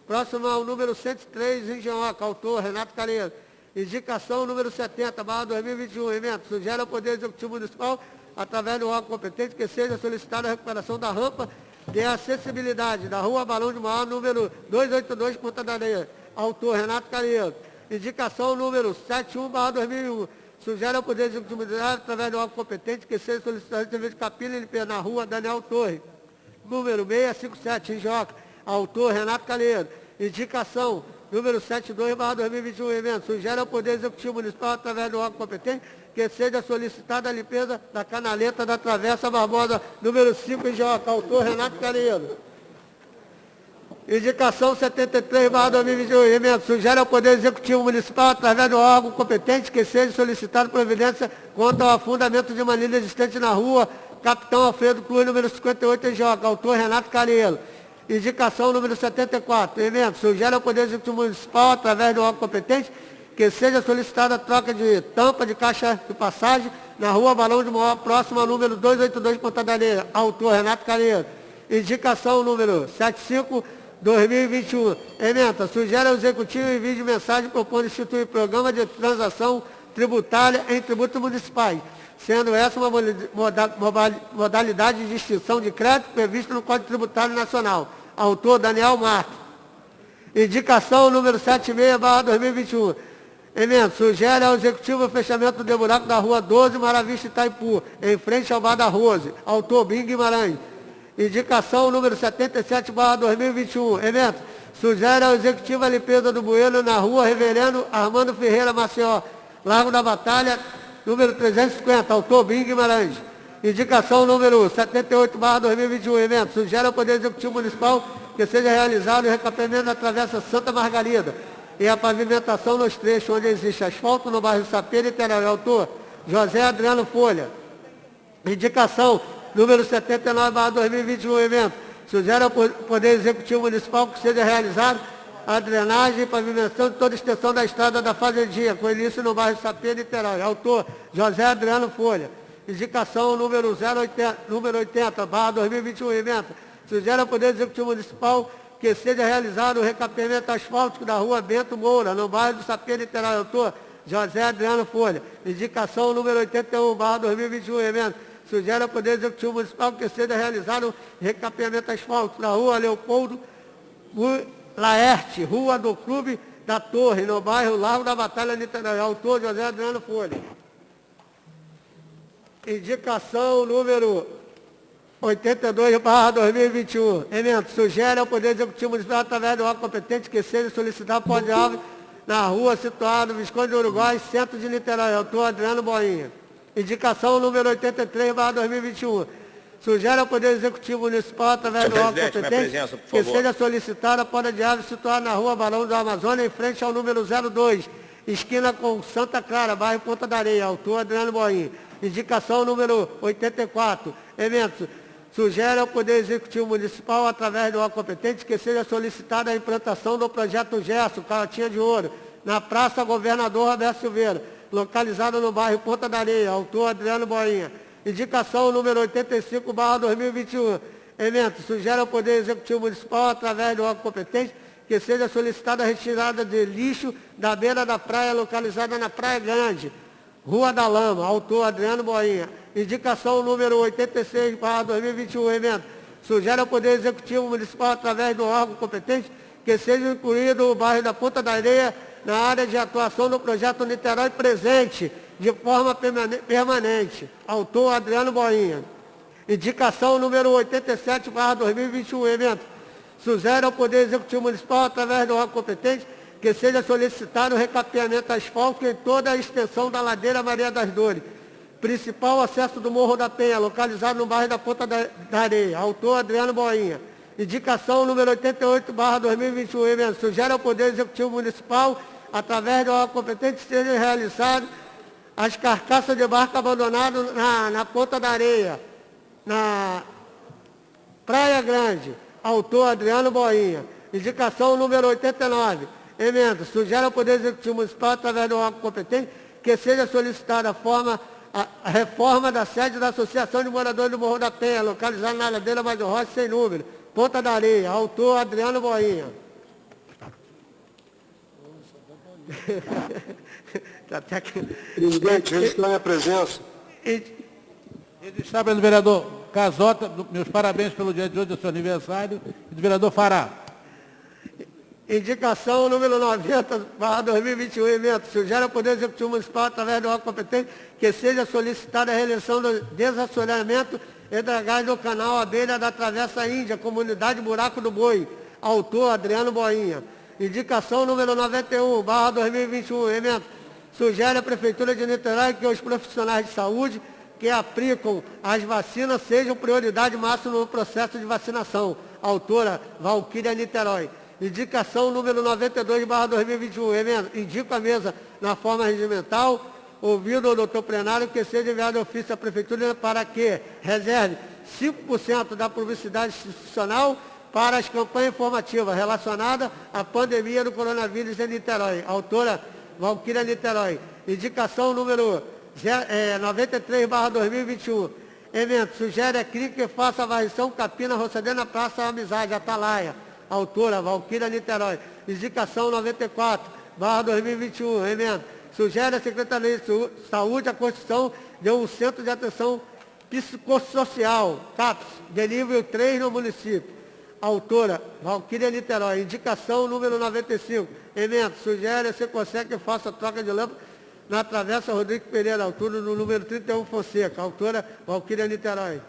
S5: próximo ao número 103, em Joca. Autor Renato Calheiro. Indicação número 70, barra 2021, emenda. Sugere ao Poder Executivo Municipal, através do órgão competente, que seja solicitada a recuperação da rampa de acessibilidade da rua Balão de Maior, número 282, Ponta da Areia. Autor Renato Calheiro. Indicação número 71, barra 2001. Sugere ao Poder Executivo Municipal, através do órgão competente, que seja solicitado o serviço de capina e limpeza na rua Daniel Torres, número 657, em Joca. Autor Renato Calheiro. Indicação número 72, barra 2021, evento. Sugere ao Poder Executivo Municipal, através do órgão competente, que seja solicitada a limpeza da canaleta da Travessa Barbosa, número 5, em Joca. Autor Renato Calheiro. Indicação 73, barra 2021, emenda. Sugere ao Poder Executivo Municipal, através do órgão competente, que seja solicitado providência quanto ao afundamento de manilha existente na rua Capitão Alfredo Cruz, número 58, em Joca. Autor Renato Calheiro. Indicação número 74, emenda. Sugere ao Poder Executivo Municipal, através do órgão competente, que seja solicitada a troca de tampa de caixa de passagem na rua Balão de Maior, próximo ao número 282, Ponta da Areia. Autor Renato Calheiro. Indicação número 75, 2021. Emenda. Sugere ao Executivo envio de mensagem propondo instituir programa de transação tributária em tributos municipais, sendo essa uma modalidade de extinção de crédito prevista no Código Tributário Nacional. Autor Daniel Marques. Indicação número 76, barra 2021. Emenda. Sugere ao Executivo o fechamento do buraco da rua 12, Maravista Itaipu, em frente ao Bar da Rose. Autor Bim Guimarães. Indicação número 77, barra 2021. Emenda. Sugere ao Executivo a limpeza do bueiro na rua Reverendo Armando Ferreira Maceió, Largo da Batalha, número 350. Autor Bim Guimarães. Indicação número 78, barra 2021. Emenda. Sugere ao Poder Executivo Municipal que seja realizado o recapeamento da Travessa Santa Margarida e a pavimentação nos trechos onde existe asfalto no bairro Sapê, Niterói. Autor José Adriano Folha. Indicação número 79, barra 2021, evento. Sugere ao Poder Executivo Municipal que seja realizado a drenagem e pavimentação de toda a extensão da estrada da Fazendinha, com início no bairro Sapê, Niterói. Autor José Adriano Folha. Indicação número 80, barra 2021, evento. Sugere ao Poder Executivo Municipal que seja realizado o recapeamento asfáltico da rua Bento Moura, no bairro do Sapê, Niterói. Autor José Adriano Folha. Indicação número 81, barra 2021, evento. Sugere ao Poder Executivo Municipal que seja realizado o recapeamento asfáltico da rua Leopoldo Laerte, rua do Clube da Torre, no bairro Largo da Batalha, Niterói. Autor José Adriano Folha. Indicação número 82, barra 2021. Emenda. Sugere ao Poder Executivo Municipal, através do órgão competente, que seja solicitado pó de árvore na rua situada no Visconde do Uruguai, centro de Niterói. Autor Adriano Boinha. Indicação número 83, barra 2021. Sugere ao Poder Executivo Municipal, através do órgão competente, que seja solicitada a poda de árvore situada na rua Barão do Amazonas, em frente ao número 02, esquina com Santa Clara, bairro Ponta da Areia. Autor Adriano Boinha. Indicação número 84. Evento. Sugere ao Poder Executivo Municipal, através do órgão competente, que seja solicitada a implantação do projeto Gerson, Carotinha de Ouro, na Praça Governador Roberto Silveira, localizada no bairro Ponta da Areia. Autor Adriano Boinha. Indicação número 85, barra 2021. Evento. Sugere ao Poder Executivo Municipal, através do órgão competente, que seja solicitada a retirada de lixo da beira da praia, localizada na Praia Grande, Rua da Lama. Autor Adriano Boinha. Indicação número 86, barra 2021, evento. Sugere ao Poder Executivo Municipal, através do órgão competente, que seja incluído o bairro da Ponta da Areia na área de atuação do projeto Niterói Presente, de forma permanente. Autor Adriano Boinha. Indicação número 87, barra 2021, evento. Sugere ao Poder Executivo Municipal, através do órgão competente, que seja solicitado o recapeamento asfáltico em toda a extensão da ladeira Maria das Dores, Principal acesso do Morro da Penha, localizado no bairro da Ponta da Areia. Autor Adriano Boinha. Indicação número 88/2021. Emenda. Sugere ao Poder Executivo Municipal, através do órgão competente, seja realizado as carcaças de barco abandonadas na Ponta da Areia, na Praia Grande. Autor Adriano Boinha. Indicação número 89. Emenda. Sugere ao Poder Executivo Municipal, através do órgão competente, que seja solicitada a reforma da sede da Associação de Moradores do Morro da Penha, localizada na Ladeira Mais do Rocha, sem número, Ponta da Areia. Autor Adriano Boinha.
S8: Presidente, registrar minha presença.
S2: Registrado pelo vereador Casota, meus parabéns pelo dia de hoje, do seu aniversário, e do vereador Fará.
S5: Indicação número 90/2021, emenda. Sugere ao Poder Executivo Municipal, através do órgão competente, que seja solicitada a realização do desassoreamento e dragagem do canal à beira da Travessa Índia, comunidade Buraco do Boi. Autor Adriano Boinha. Indicação número 91/2021, emenda. Sugere à Prefeitura de Niterói que os profissionais de saúde que aplicam as vacinas sejam prioridade máxima no processo de vacinação. Autora Valquíria Niterói. Indicação número 92/2021, emenda. Indico a mesa na forma regimental, ouvido o doutor plenário, que seja enviado ofício à Prefeitura para que reserve 5% da publicidade institucional para as campanhas informativas relacionadas à pandemia do coronavírus em Niterói. Autora Valquíria Niterói. Indicação número 93/2021. Emenda. Sugere a CRI que faça a varrição Capina Roçadeira na Praça Amizade, Atalaia. Autora Valquíria Niterói. Indicação 94/2021. Emenda. Sugere a Secretaria de Saúde a construção de um centro de atenção psicossocial, CAPS, de nível 3 no município. Autora Valquíria Niterói. Indicação número 95. Emenda. Sugere a Seconsec que faça a troca de lâmpada na Travessa Rodrigo Pereira, altura no número 31 Fonseca. Autora Valquíria Niterói.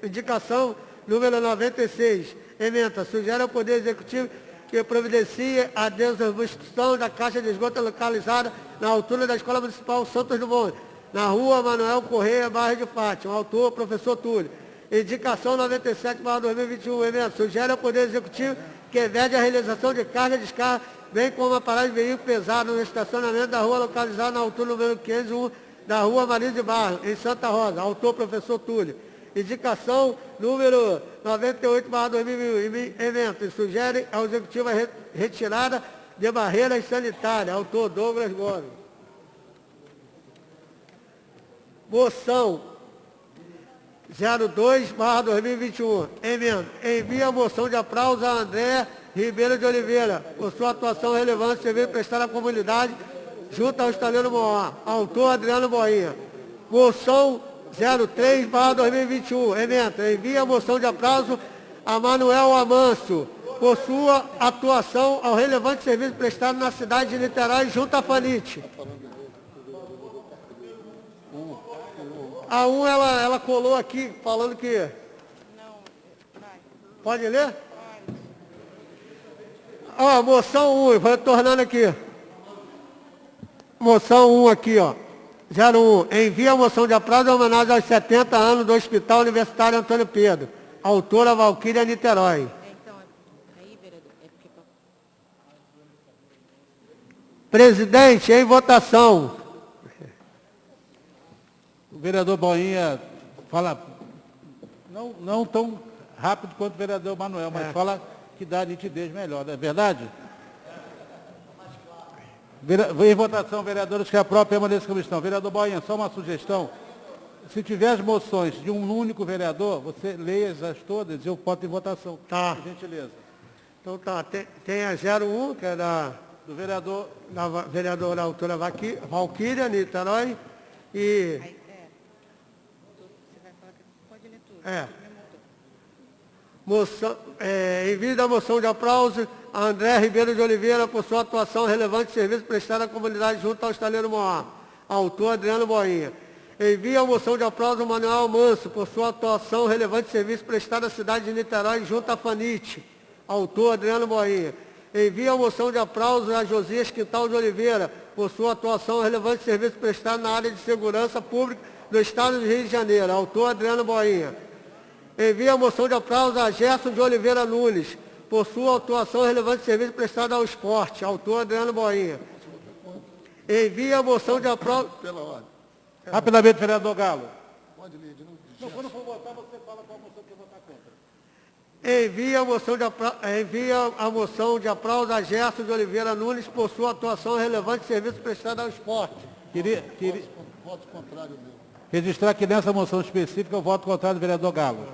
S5: Indicação número 96. Emenda. Sugere ao Poder Executivo que providencie a desobstrução da caixa de esgoto localizada na altura da Escola Municipal Santos Dumont, na rua Manuel Correia, bairro de Fátima. Autor, professor Túlio. Indicação 97/2021. Emenda. Sugere ao Poder Executivo que vede a realização de carga e descarga, bem como a parada de veículo pesado no estacionamento da rua localizada na altura número 501 da rua Maria de Barro, em Santa Rosa. Autor, professor Túlio. Indicação número 98/2021. Emenda. Sugere ao Executivo a retirada de barreiras sanitárias. Autor, Douglas Gomes. Moção 02/2021. Emenda. Envia a moção de aplauso a André Ribeiro de Oliveira, por sua atuação relevante, serviço prestado à comunidade, junto ao estaleiro Moá. Autor Adriano Boinha. Moção 03/2021. Emenda. Envia a moção de aplauso a Manuel Amâncio, por sua atuação ao relevante serviço prestado na cidade de Niterói, junto à Fanite. A ela colou aqui, falando que...
S7: Não, vai.
S5: Pode ler? Ó, moção 1, vai tornando aqui. Moção 1 aqui, ó. 01. Envia a moção de aplauso em homenagem aos 70 anos do Hospital Universitário Antônio Pedro. Autora Valquíria Niterói.
S7: Então, aí, vereador, é porque...
S5: Presidente, em votação.
S2: O vereador Boinha fala, não tão rápido quanto o vereador Manuel, mas fala que dá nitidez melhor, não é verdade? Em votação, vereadores que aprovam, permaneçam como estão. Vereador Boinha, só uma sugestão. Se tiver as moções de um único vereador, você leia-as todas e eu boto em votação.
S5: Tá.
S2: Por gentileza.
S5: Então tá, tem a 01, que é da vereadora autora Valquíria Niterói, e...
S7: Aí, você vai falar que pode ler tudo.
S5: Moção, envio da moção de aplauso a André Ribeiro de Oliveira por sua atuação relevante e serviço prestado à comunidade junto ao estaleiro Moá. Autor Adriano Boinha. Envia a moção de aplauso a Manuel Manso por sua atuação relevante e serviço prestado à cidade de Niterói junto à Fanite. Autor Adriano Boinha. Envia a moção de aplauso a Josias Quintal de Oliveira por sua atuação relevante e serviço prestado na área de segurança pública do Estado do Rio de Janeiro. Autor Adriano Boinha. Envia a moção de aplauso a Gerson de Oliveira Nunes, por sua atuação relevante serviço prestado ao esporte. Autor Adriano Boinha. Envia a moção de aplauso...
S1: Pela ordem.
S2: Rapidamente, vereador Galo.
S1: Pode ler de novo.
S2: Não, quando for votar, você fala qual moção que votar contra.
S5: Envia a moção de aplauso a Gerson de Oliveira Nunes por sua atuação relevante serviço prestado ao esporte.
S2: Queria
S1: Voto contrário meu.
S2: registrar que nessa moção específica eu voto contrário do vereador Galo.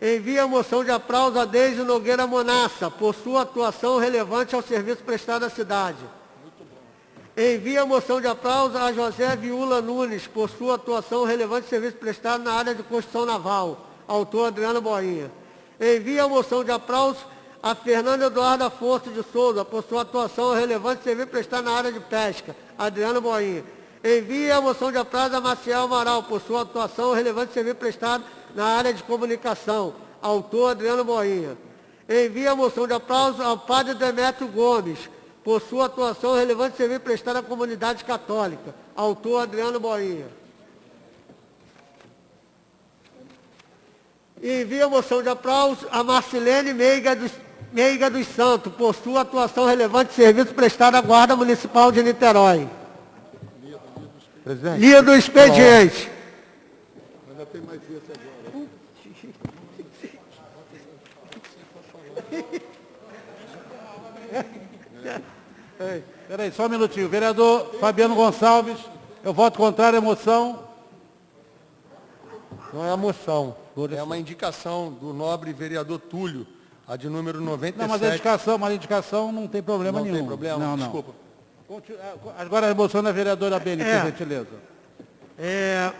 S5: Envia a moção de aplauso a Deise Nogueira Monassa por sua atuação relevante ao serviço prestado à cidade. Envia a moção de aplauso a José Viúla Nunes por sua atuação relevante ao serviço prestado na área de construção naval. Autor Adriano Boinha. Envia a moção de aplauso a Fernando Eduardo Afonso de Souza por sua atuação relevante ao serviço prestado na área de pesca. Adriano Boinha. Envia a moção de aplauso a Maciel Amaral por sua atuação relevante ao serviço prestado na área de comunicação. Autor Adriano Boinha. Envia a moção de aplauso ao padre Demétrio Gomes por sua atuação relevante ao serviço prestado à comunidade católica. Autor Adriano Boinha. Envia a moção de aplauso a Marcilene Meiga dos Santos por sua atuação relevante ao serviço prestado à Guarda Municipal de Niterói.
S2: Presidente.
S5: Lia do expediente.
S1: Ainda tem mais esse agora.
S2: Peraí, só um minutinho. Vereador Fabiano Gonçalves, eu voto contrário à moção.
S8: Não é a moção, é uma indicação do nobre vereador Túlio, a de número 97.
S2: Não, mas a indicação não tem problema nenhum.
S8: Não tem problema?
S2: Não.
S8: Desculpa.
S2: Agora a moção da vereadora Beni, por gentileza.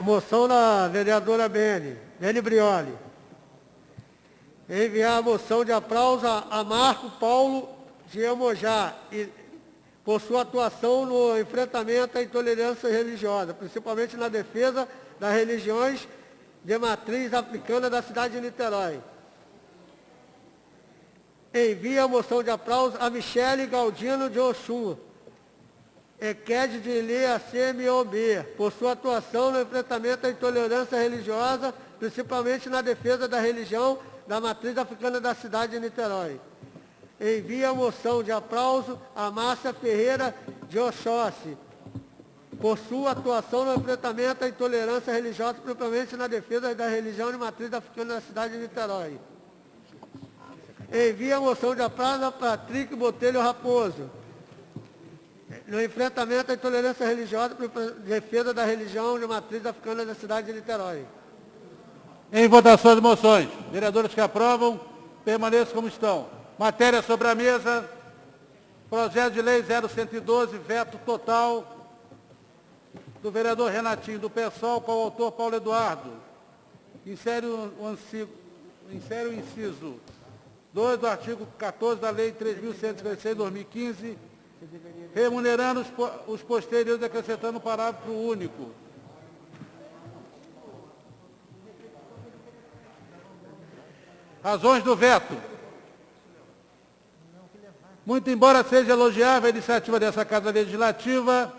S5: Moção da vereadora Beni Brioli. Enviar a moção de aplauso a Marco Paulo de Emojá por sua atuação no enfrentamento à intolerância religiosa, principalmente na defesa das religiões de matriz africana da cidade de Niterói. Envia a moção de aplauso a Michele Galdino de Oxum, Equede de Ilê ACMOB, por sua atuação no enfrentamento à intolerância religiosa, principalmente na defesa da religião da matriz africana da cidade de Niterói. Envia a moção de aplauso a Márcia Ferreira de Oxóssi, por sua atuação no enfrentamento à intolerância religiosa, principalmente na defesa da religião de matriz africana da cidade de Niterói. Envia a moção de aplauso a Patrick Botelho Raposo, no enfrentamento à intolerância religiosa, defesa da religião de matriz africana da cidade de Niterói.
S2: Em votação de moções, vereadores que aprovam, permaneçam como estão. Matéria sobre a mesa, projeto de lei 0112, veto total do vereador Renatinho, do PSOL, com o autor Paulo Eduardo. Insere o inciso 2 do artigo 14 da Lei 3.156 de 2015, remunerando os posteriores, acrescentando um parágrafo único. Razões do veto. Muito embora seja elogiável a iniciativa dessa Casa Legislativa,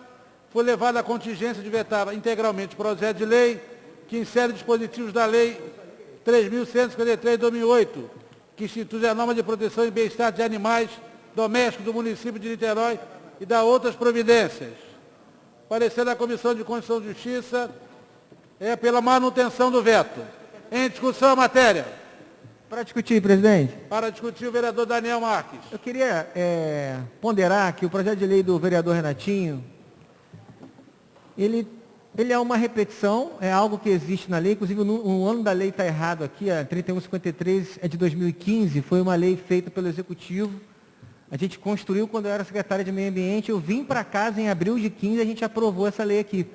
S2: foi levada à contingência de vetar integralmente o projeto de lei que insere dispositivos da Lei 3.153 de 2008, que institui a norma de proteção e bem-estar de animais domésticos do município de Niterói e dá outras providências. Parecer da Comissão de Constituição e Justiça é pela manutenção do veto. Em discussão a matéria.
S6: Para discutir, presidente.
S2: Para discutir, o vereador Daniel Marques.
S6: Eu queria ponderar que o projeto de lei do vereador Renatinho, ele é uma repetição, é algo que existe na lei, inclusive o ano da lei está errado aqui, a 3153 é de 2015, foi uma lei feita pelo Executivo, a gente construiu quando eu era secretário de Meio Ambiente, eu vim para casa em abril de 15 e a gente aprovou essa lei aqui.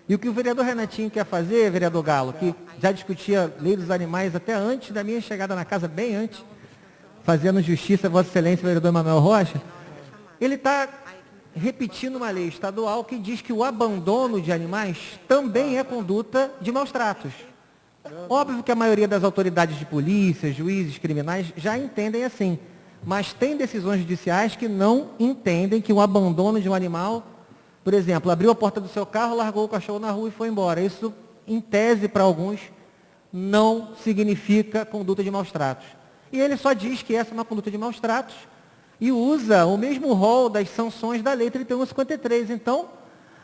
S6: E o que o vereador Renatinho quer fazer, vereador Galo, que já discutia a lei dos animais até antes da minha chegada na casa, bem antes, fazendo justiça a Vossa Excelência, vereador Emanuel Rocha, ele está repetindo uma lei estadual que diz que o abandono de animais também é conduta de maus tratos. Óbvio que a maioria das autoridades de polícia, juízes, criminais, já entendem assim, mas tem decisões judiciais que não entendem que o abandono de um animal Por exemplo, abriu a porta do seu carro, largou o cachorro na rua e foi embora. Isso, em tese, para alguns, não significa conduta de maus tratos. E ele só diz que essa é uma conduta de maus tratos e usa o mesmo rol das sanções da Lei 3153. Então,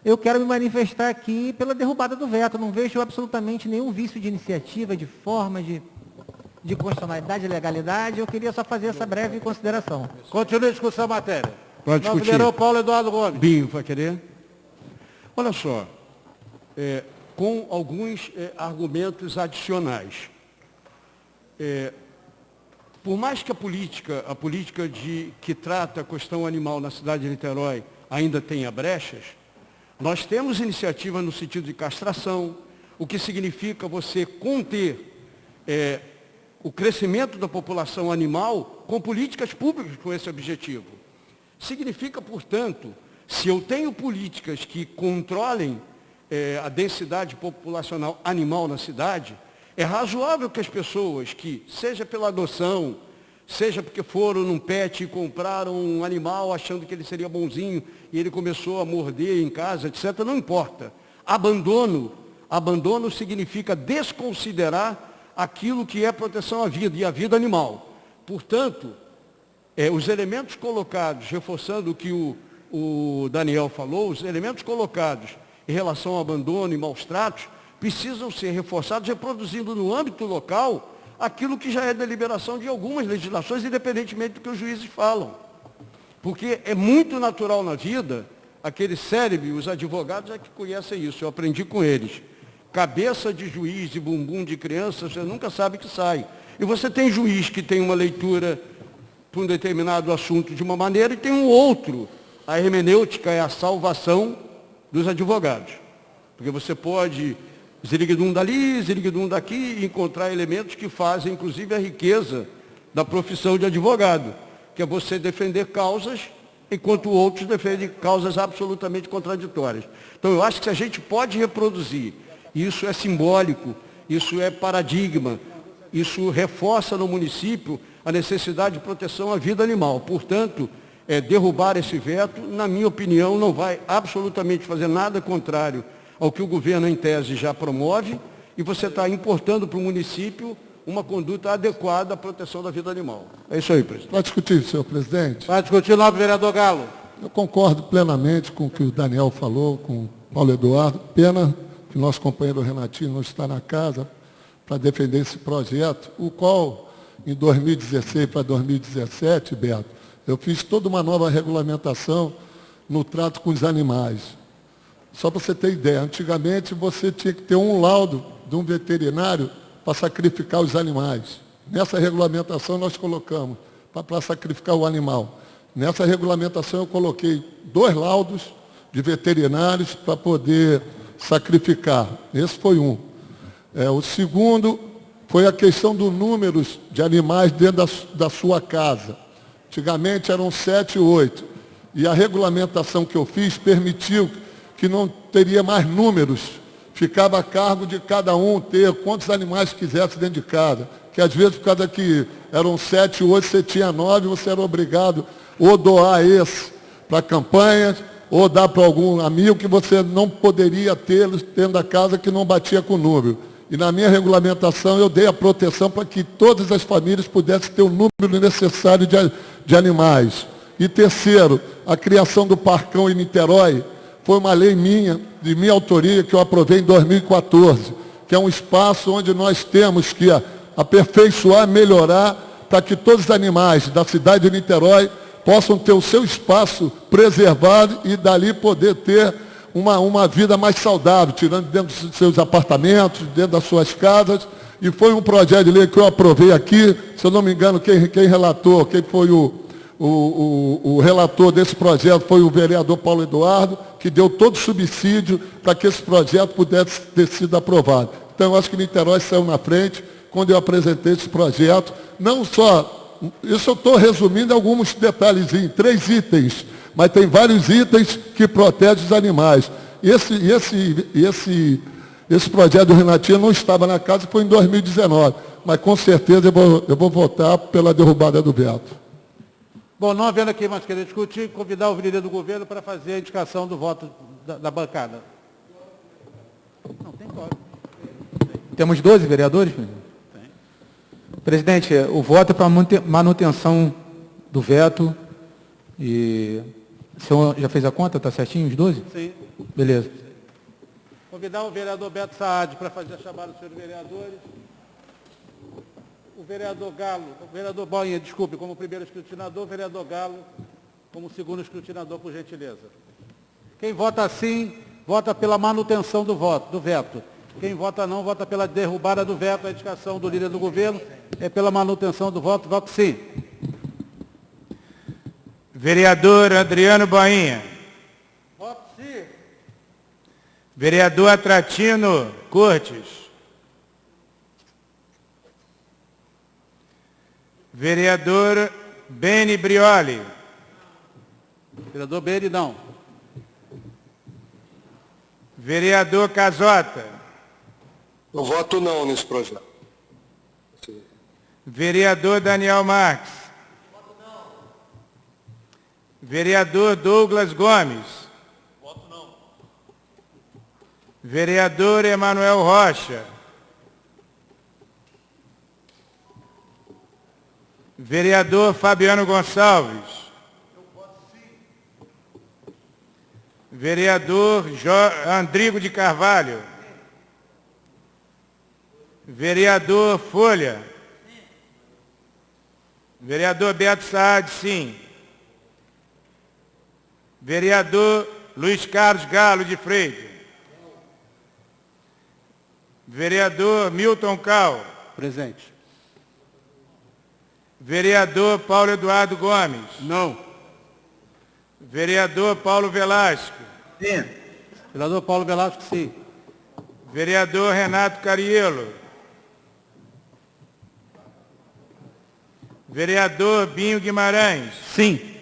S6: eu quero me manifestar aqui pela derrubada do veto. Não vejo absolutamente nenhum vício de iniciativa, de forma, de constitucionalidade, de legalidade. Eu queria só fazer essa breve consideração.
S2: Continue a discussão da matéria.
S9: Pode
S2: Novo
S9: discutir.
S2: vereador Paulo Eduardo Gomes.
S9: Binho, vai querer? Olha só, com alguns argumentos adicionais. Por mais que a política que trata a questão animal na cidade de Niterói ainda tenha brechas, nós temos iniciativa no sentido de castração, o que significa você conter o crescimento da população animal com políticas públicas com esse objetivo. Significa, portanto, se eu tenho políticas que controlem a densidade populacional animal na cidade, é razoável que as pessoas que, seja pela adoção, seja porque foram num pet e compraram um animal achando que ele seria bonzinho e ele começou a morder em casa, etc., não importa. Abandono significa desconsiderar aquilo que é proteção à vida e à vida animal. Portanto, os elementos colocados, reforçando o que o Daniel falou, os elementos colocados em relação ao abandono e maus tratos, precisam ser reforçados, reproduzindo no âmbito local aquilo que já é deliberação de algumas legislações, independentemente do que os juízes falam. Porque é muito natural na vida, aquele cérebro, os advogados é que conhecem isso, eu aprendi com eles. Cabeça de juiz e bumbum de criança, você nunca sabe que sai. E você tem juiz que tem uma leitura para um determinado assunto de uma maneira e tem um outro. A hermenêutica é a salvação dos advogados. Porque você pode ziriguidum dali, ziriguidum daqui, e encontrar elementos que fazem, inclusive, a riqueza da profissão de advogado, que é você defender causas, enquanto outros defendem causas absolutamente contraditórias. Então, eu acho que se a gente pode reproduzir, isso é simbólico, isso é paradigma, isso reforça no município a necessidade de proteção à vida animal. Portanto, derrubar esse veto, na minha opinião, não vai absolutamente fazer nada contrário ao que o governo, em tese, já promove, e você está importando para o município uma conduta adequada à proteção da vida animal. É isso aí, presidente.
S1: Vai discutir, senhor presidente?
S2: Vai discutir o novo vereador Galo.
S1: Eu concordo plenamente com o que o Daniel falou, com o Paulo Eduardo. Pena que o nosso companheiro Renatinho não está na casa para defender esse projeto, o qual, em 2016 para 2017, Beto, eu fiz toda uma nova regulamentação no trato com os animais. Só para você ter ideia, antigamente você tinha que ter um laudo de um veterinário para sacrificar os animais. Nessa regulamentação nós colocamos para sacrificar o animal. Nessa regulamentação eu coloquei 2 laudos de veterinários para poder sacrificar. Esse foi um. O segundo foi a questão do número de animais dentro da sua casa. Antigamente eram 7, 8. E a regulamentação que eu fiz permitiu que não teria mais números. Ficava a cargo de cada um ter quantos animais quisesse dentro de casa. Que às vezes, por causa que eram 7, 8, você tinha 9, você era obrigado ou doar esse para campanhas, ou dar para algum amigo que você não poderia ter dentro da casa que não batia com o número. E na minha regulamentação eu dei a proteção para que todas as famílias pudessem ter o número necessário de animais. E terceiro, a criação do Parcão em Niterói foi uma lei de minha autoria, que eu aprovei em 2014, que é um espaço onde nós temos que aperfeiçoar, melhorar, para que todos os animais da cidade de Niterói possam ter o seu espaço preservado e dali poder ter uma vida mais saudável, tirando dentro dos seus apartamentos, dentro das suas casas. E foi um projeto de lei que eu aprovei aqui, se eu não me engano, quem relatou, quem foi o relator desse projeto foi o vereador Paulo Eduardo, que deu todo o subsídio para que esse projeto pudesse ter sido aprovado. Então, eu acho que Niterói saiu na frente quando eu apresentei esse projeto. Não só, isso eu estou resumindo alguns detalhezinhos, 3 itens, mas tem vários itens que protegem os animais. Esse projeto do Renatinho não estava na casa, foi em 2019, mas com certeza eu vou votar pela derrubada do veto.
S2: Bom, não havendo aqui mais querer discutir, convidar o líder do governo para fazer a indicação do voto da bancada. Não, tem quórum.
S10: Temos 12 vereadores?
S2: Tem.
S10: Presidente, o voto é para manutenção do veto. E o senhor já fez a conta? Está certinho os 12?
S2: Sim.
S10: Beleza.
S2: Convidar o vereador Beto Saad para fazer a chamada dos senhores vereadores. O vereador Galo, o vereador Boinha, desculpe, como primeiro escrutinador, o vereador Galo como segundo escrutinador, por gentileza. Quem vota sim, vota pela manutenção do veto. Quem vota não, vota pela derrubada do veto. A indicação do líder do governo é pela manutenção do voto. Voto sim.
S4: Vereador Adriano Boinha.
S5: Voto sim.
S4: Vereador Atratino Cortes. Vereador Beni Brioli.
S2: Vereador Beni, não.
S4: Vereador Casota.
S8: Eu voto não nesse projeto.
S4: Vereador Daniel Marques. Voto não. Vereador Douglas Gomes. Voto não. Vereador Emanuel Rocha. Vereador Fabiano Gonçalves. Eu voto sim. Vereador Andrigo de Carvalho. Vereador Folha. Sim. Vereador Beto Saad, sim. Vereador Luiz Carlos Galo de Freitas. Vereador Milton Cal.
S2: Presente.
S4: Vereador Paulo Eduardo Gomes.
S2: Não.
S4: Vereador Paulo Velasco.
S3: Sim.
S2: Vereador Paulo Velasco, sim.
S4: Vereador Renato Cariello. Vereador Binho Guimarães.
S2: Sim.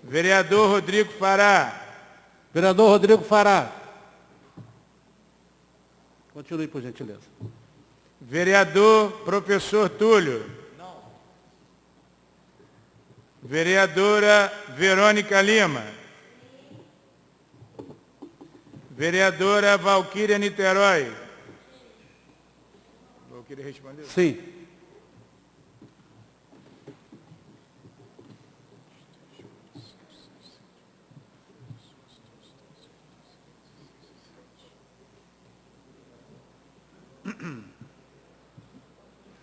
S4: Vereador Rodrigo Fará.
S2: Vereador Rodrigo Fará. Continue, por gentileza.
S4: Vereador Professor Túlio.
S2: Não.
S4: Vereadora Verônica Lima. Vereadora Valquíria Niterói. Valquíria respondeu?
S2: Sim.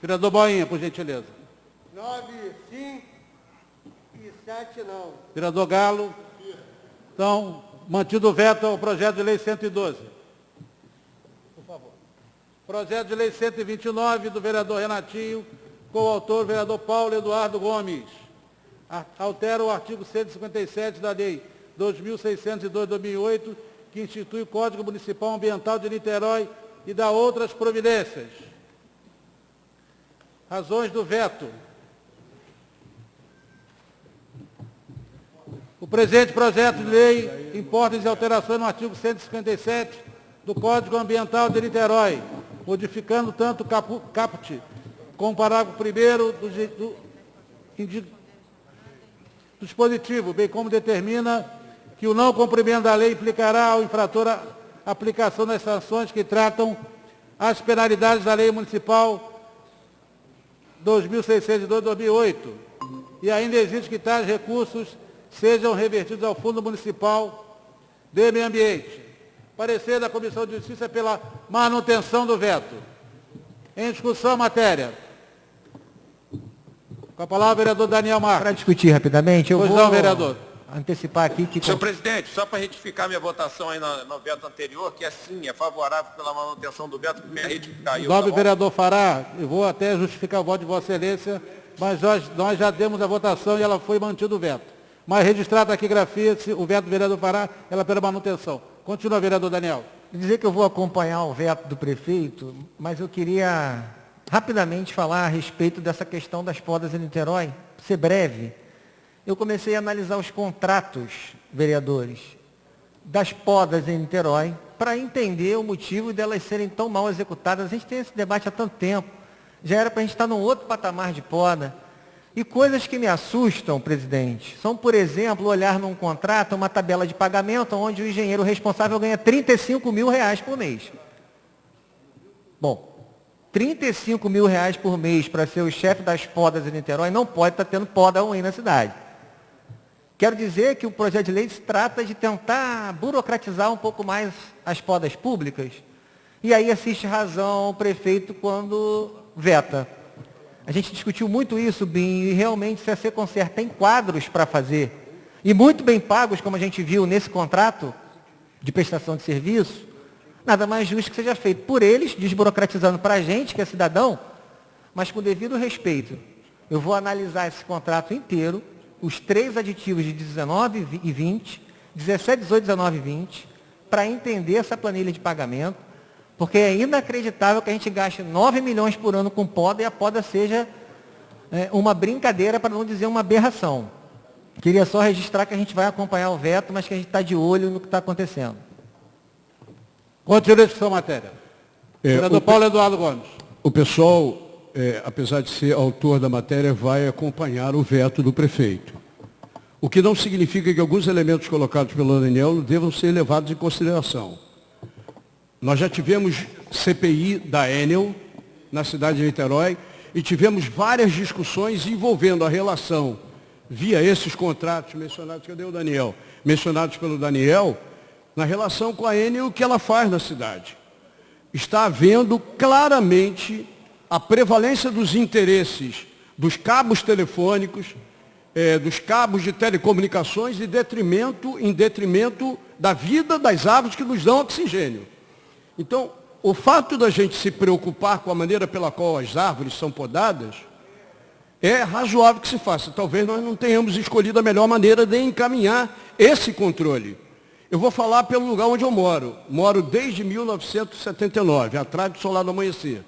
S2: Vereador Boinha, por gentileza.
S5: 9 sim e 7 não.
S2: Vereador Galo. Então, mantido o veto ao projeto de lei 112. Por favor. Projeto de lei 129 do vereador Renatinho, com o autor vereador Paulo Eduardo Gomes. Altera o artigo 157 da lei 2602/2008, que institui o Código Municipal Ambiental de Niterói e dá outras providências. Razões do veto. O presente projeto de lei importa as alterações no artigo 157 do Código Ambiental de Niterói, modificando tanto o caput com o parágrafo 1º do dispositivo, bem como determina que o não cumprimento da lei implicará ao infrator a aplicação das sanções que tratam as penalidades da Lei Municipal 2602/2008, e ainda exige que tais recursos sejam revertidos ao Fundo Municipal de Meio Ambiente. Parecer da Comissão de Justiça pela manutenção do veto. Em discussão a matéria. Com a palavra o vereador Daniel Marques.
S6: Para discutir rapidamente, eu
S2: Pois
S6: vou
S2: não, vereador.
S6: antecipar aqui que...
S11: Senhor presidente, só para retificar minha votação aí no veto anterior, que é sim, é favorável pela manutenção do veto, porque minha rede caiu.
S2: Nobre
S11: Tá
S2: vereador Fará, eu vou até justificar o voto de Vossa Excelência, mas nós já demos a votação e ela foi mantido o veto. Mas registrado aqui grafia, o veto do vereador Fará, ela é pela manutenção. Continua, vereador Daniel.
S6: Dizer que eu vou acompanhar o veto do prefeito, mas eu queria rapidamente falar a respeito dessa questão das podas em Niterói, ser breve. Eu comecei a analisar os contratos, vereadores, das podas em Niterói, para entender o motivo delas serem tão mal executadas. A gente tem esse debate há tanto tempo. Já era para a gente estar num outro patamar de poda. E coisas que me assustam, presidente, são, por exemplo, olhar num contrato uma tabela de pagamento onde o engenheiro responsável ganha R$35 mil por mês. Bom, R$35 mil por mês para ser o chefe das podas em Niterói não pode estar tendo poda ruim na cidade. Quero dizer que o projeto de lei se trata de tentar burocratizar um pouco mais as podas públicas. E aí assiste razão o prefeito quando veta. A gente discutiu muito isso, Binho, e realmente se a Seconcer tem quadros para fazer, e muito bem pagos, como a gente viu nesse contrato de prestação de serviço, nada mais justo que seja feito por eles, desburocratizando para a gente, que é cidadão, mas com devido respeito. Eu vou analisar esse contrato inteiro, os 3 aditivos de 19 e 20, 17, 18, 19 e 20, para entender essa planilha de pagamento, porque é inacreditável que a gente gaste 9 milhões por ano com poda e a poda seja uma brincadeira, para não dizer uma aberração. Queria só registrar que a gente vai acompanhar o veto, mas que a gente está de olho no que está acontecendo.
S2: Continua a discussão matéria. Senador Paulo Eduardo Gomes.
S9: O pessoal, apesar de ser autor da matéria, vai acompanhar o veto do prefeito. O que não significa que alguns elementos colocados pelo Daniel devam ser levados em consideração. Nós já tivemos CPI da Enel na cidade de Niterói e tivemos várias discussões envolvendo a relação, via esses contratos mencionados, cadê o Daniel? Mencionados pelo Daniel, na relação com a Enel, o que ela faz na cidade. Está havendo claramente a prevalência dos interesses dos cabos telefônicos, dos cabos de telecomunicações em detrimento da vida das árvores que nos dão oxigênio. Então, o fato da gente se preocupar com a maneira pela qual as árvores são podadas, é razoável que se faça. Talvez nós não tenhamos escolhido a melhor maneira de encaminhar esse controle. Eu vou falar pelo lugar onde eu moro. Moro desde 1979, atrás do Solar do Amanhecer.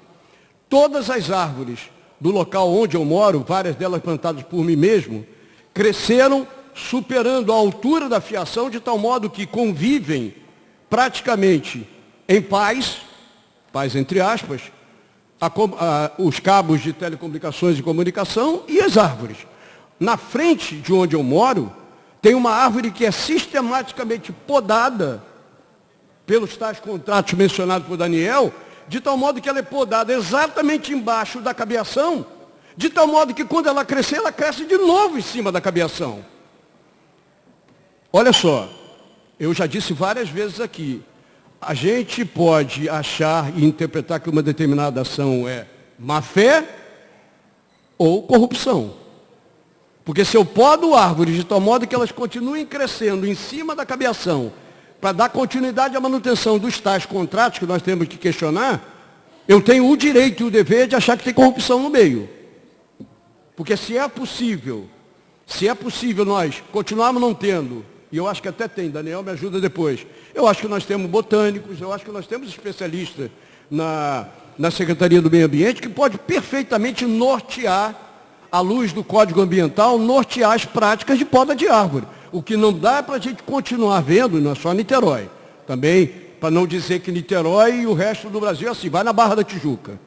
S9: Todas as árvores do local onde eu moro, várias delas plantadas por mim mesmo, cresceram superando a altura da fiação, de tal modo que convivem praticamente em paz entre aspas, os cabos de telecomunicações e comunicação e as árvores. Na frente de onde eu moro, tem uma árvore que é sistematicamente podada pelos tais contratos mencionados por Daniel, de tal modo que ela é podada exatamente embaixo da cabeação, de tal modo que quando ela crescer, ela cresce de novo em cima da cabeação. Olha só, eu já disse várias vezes aqui, a gente pode achar e interpretar que uma determinada ação é má-fé ou corrupção. Porque se eu podo árvores de tal modo que elas continuem crescendo em cima da cabeação, para dar continuidade à manutenção dos tais contratos que nós temos que questionar, eu tenho o direito e o dever de achar que tem corrupção no meio. Porque se é possível nós continuarmos não tendo, e eu acho que até tem, Daniel me ajuda depois, eu acho que nós temos botânicos, eu acho que nós temos especialistas na Secretaria do Meio Ambiente que pode perfeitamente nortear, à luz do Código Ambiental, nortear as práticas de poda de árvore. O que não dá é para a gente continuar vendo, não é só Niterói. Também, para não dizer que Niterói e o resto do Brasil é assim, vai na Barra da Tijuca,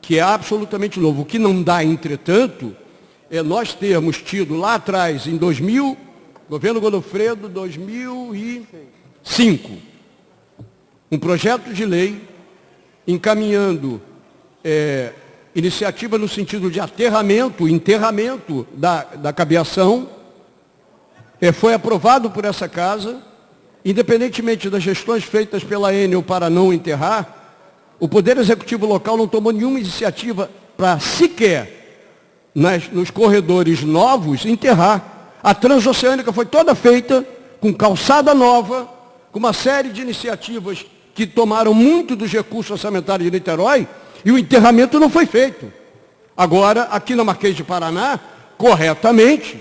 S9: que é absolutamente novo. O que não dá, entretanto, é nós termos tido lá atrás, em 2000, governo Godofredo, 2005, um projeto de lei encaminhando iniciativa no sentido de enterramento da cabeação, foi aprovado por essa casa, independentemente das gestões feitas pela Enel para não enterrar, o Poder Executivo local não tomou nenhuma iniciativa para sequer, nos corredores novos, enterrar. A Transoceânica foi toda feita com calçada nova, com uma série de iniciativas que tomaram muito dos recursos orçamentários de Niterói, e o enterramento não foi feito. Agora, aqui na Marquês de Paraná, corretamente,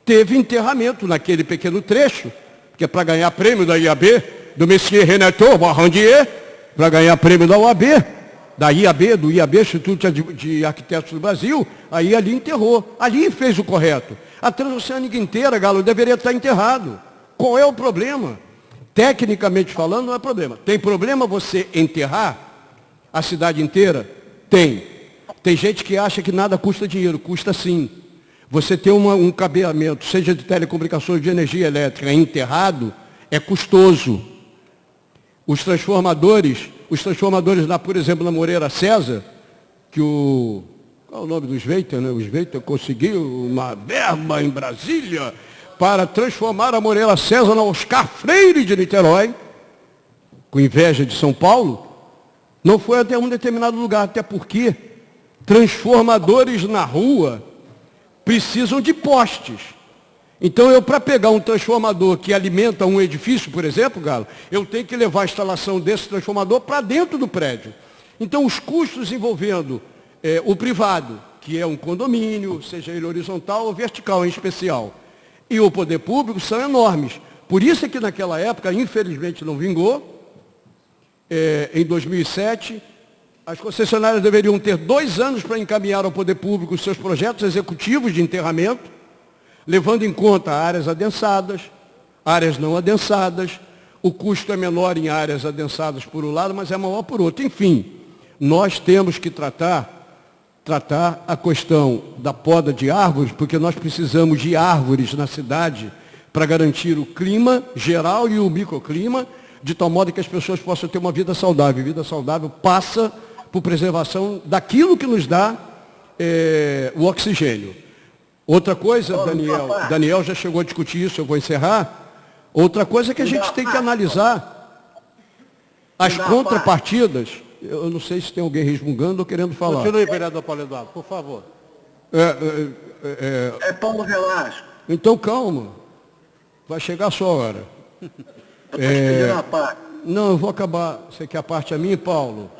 S9: teve enterramento naquele pequeno trecho, que é para ganhar prêmio da IAB, do Monsieur Renato Barrandier, para ganhar prêmio da UAB, do IAB, Instituto de Arquitetos do Brasil, aí ali enterrou, ali fez o correto. A Transoceânica inteira, Galo, deveria estar enterrado. Qual é o problema? Tecnicamente falando, não é problema. Tem problema você enterrar a cidade inteira? Tem. Tem gente que acha que nada custa dinheiro. Custa sim. você ter um cabeamento, seja de telecomunicações de energia elétrica, enterrado, é custoso. Os transformadores lá, por exemplo, na Moreira César, que qual é o nome do Sveiter, né? O Sveiter conseguiu uma verba em Brasília para transformar a Moreira César na Oscar Freire de Niterói, com inveja de São Paulo, não foi até um determinado lugar, até porque transformadores na rua precisam de postes. Então, para pegar um transformador que alimenta um edifício, por exemplo, Galo, eu tenho que levar a instalação desse transformador para dentro do prédio. Então, os custos envolvendo o privado, que é um condomínio, seja ele horizontal ou vertical em especial, e o poder público são enormes. Por isso é que naquela época, infelizmente, não vingou. Em 2007, as concessionárias deveriam ter 2 anos para encaminhar ao poder público os seus projetos executivos de enterramento, levando em conta áreas adensadas, áreas não adensadas. O custo é menor em áreas adensadas por um lado, mas é maior por outro. Enfim, nós temos que tratar a questão da poda de árvores, porque nós precisamos de árvores na cidade para garantir o clima geral e o microclima, de tal modo que as pessoas possam ter uma vida saudável. Vida saudável passa por preservação daquilo que nos dá o oxigênio. Outra coisa, Daniel já chegou a discutir isso, eu vou encerrar. Outra coisa é que a gente tem que analisar as contrapartidas. Eu não sei se tem alguém resmungando ou querendo falar.
S2: Continue, vereador Paulo Eduardo, por favor.
S3: É Paulo Velasco.
S9: Então, calma. Vai chegar a sua hora. Não, eu vou acabar. Você quer a parte a mim, Paulo?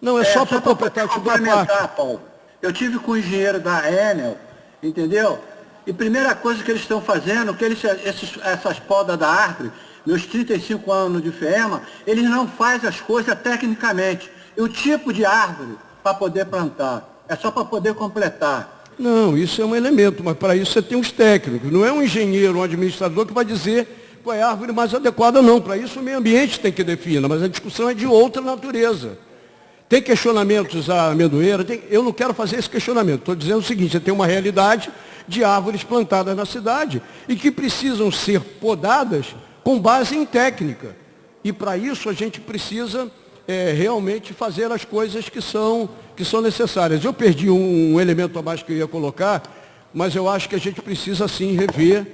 S9: Não, é só para completar a parte.
S3: Paulo. Eu tive com o engenheiro da Enel, entendeu? E primeira coisa que eles estão fazendo, que essas podas da árvore, meus 35 anos de FEMA, eles não fazem as coisas tecnicamente. E o tipo de árvore para poder plantar. É só para poder completar.
S9: Não, isso é um elemento, mas para isso você tem os técnicos. Não é um engenheiro, um administrador que vai dizer qual é a árvore mais adequada, não. Para isso o meio ambiente tem que definir, mas a discussão é de outra natureza. Tem questionamentos à amendoeira, eu não quero fazer esse questionamento. Estou dizendo o seguinte, você tem uma realidade de árvores plantadas na cidade e que precisam ser podadas com base em técnica. E para isso a gente precisa realmente fazer as coisas que são necessárias. Eu perdi um elemento a mais que eu ia colocar, mas eu acho que a gente precisa sim rever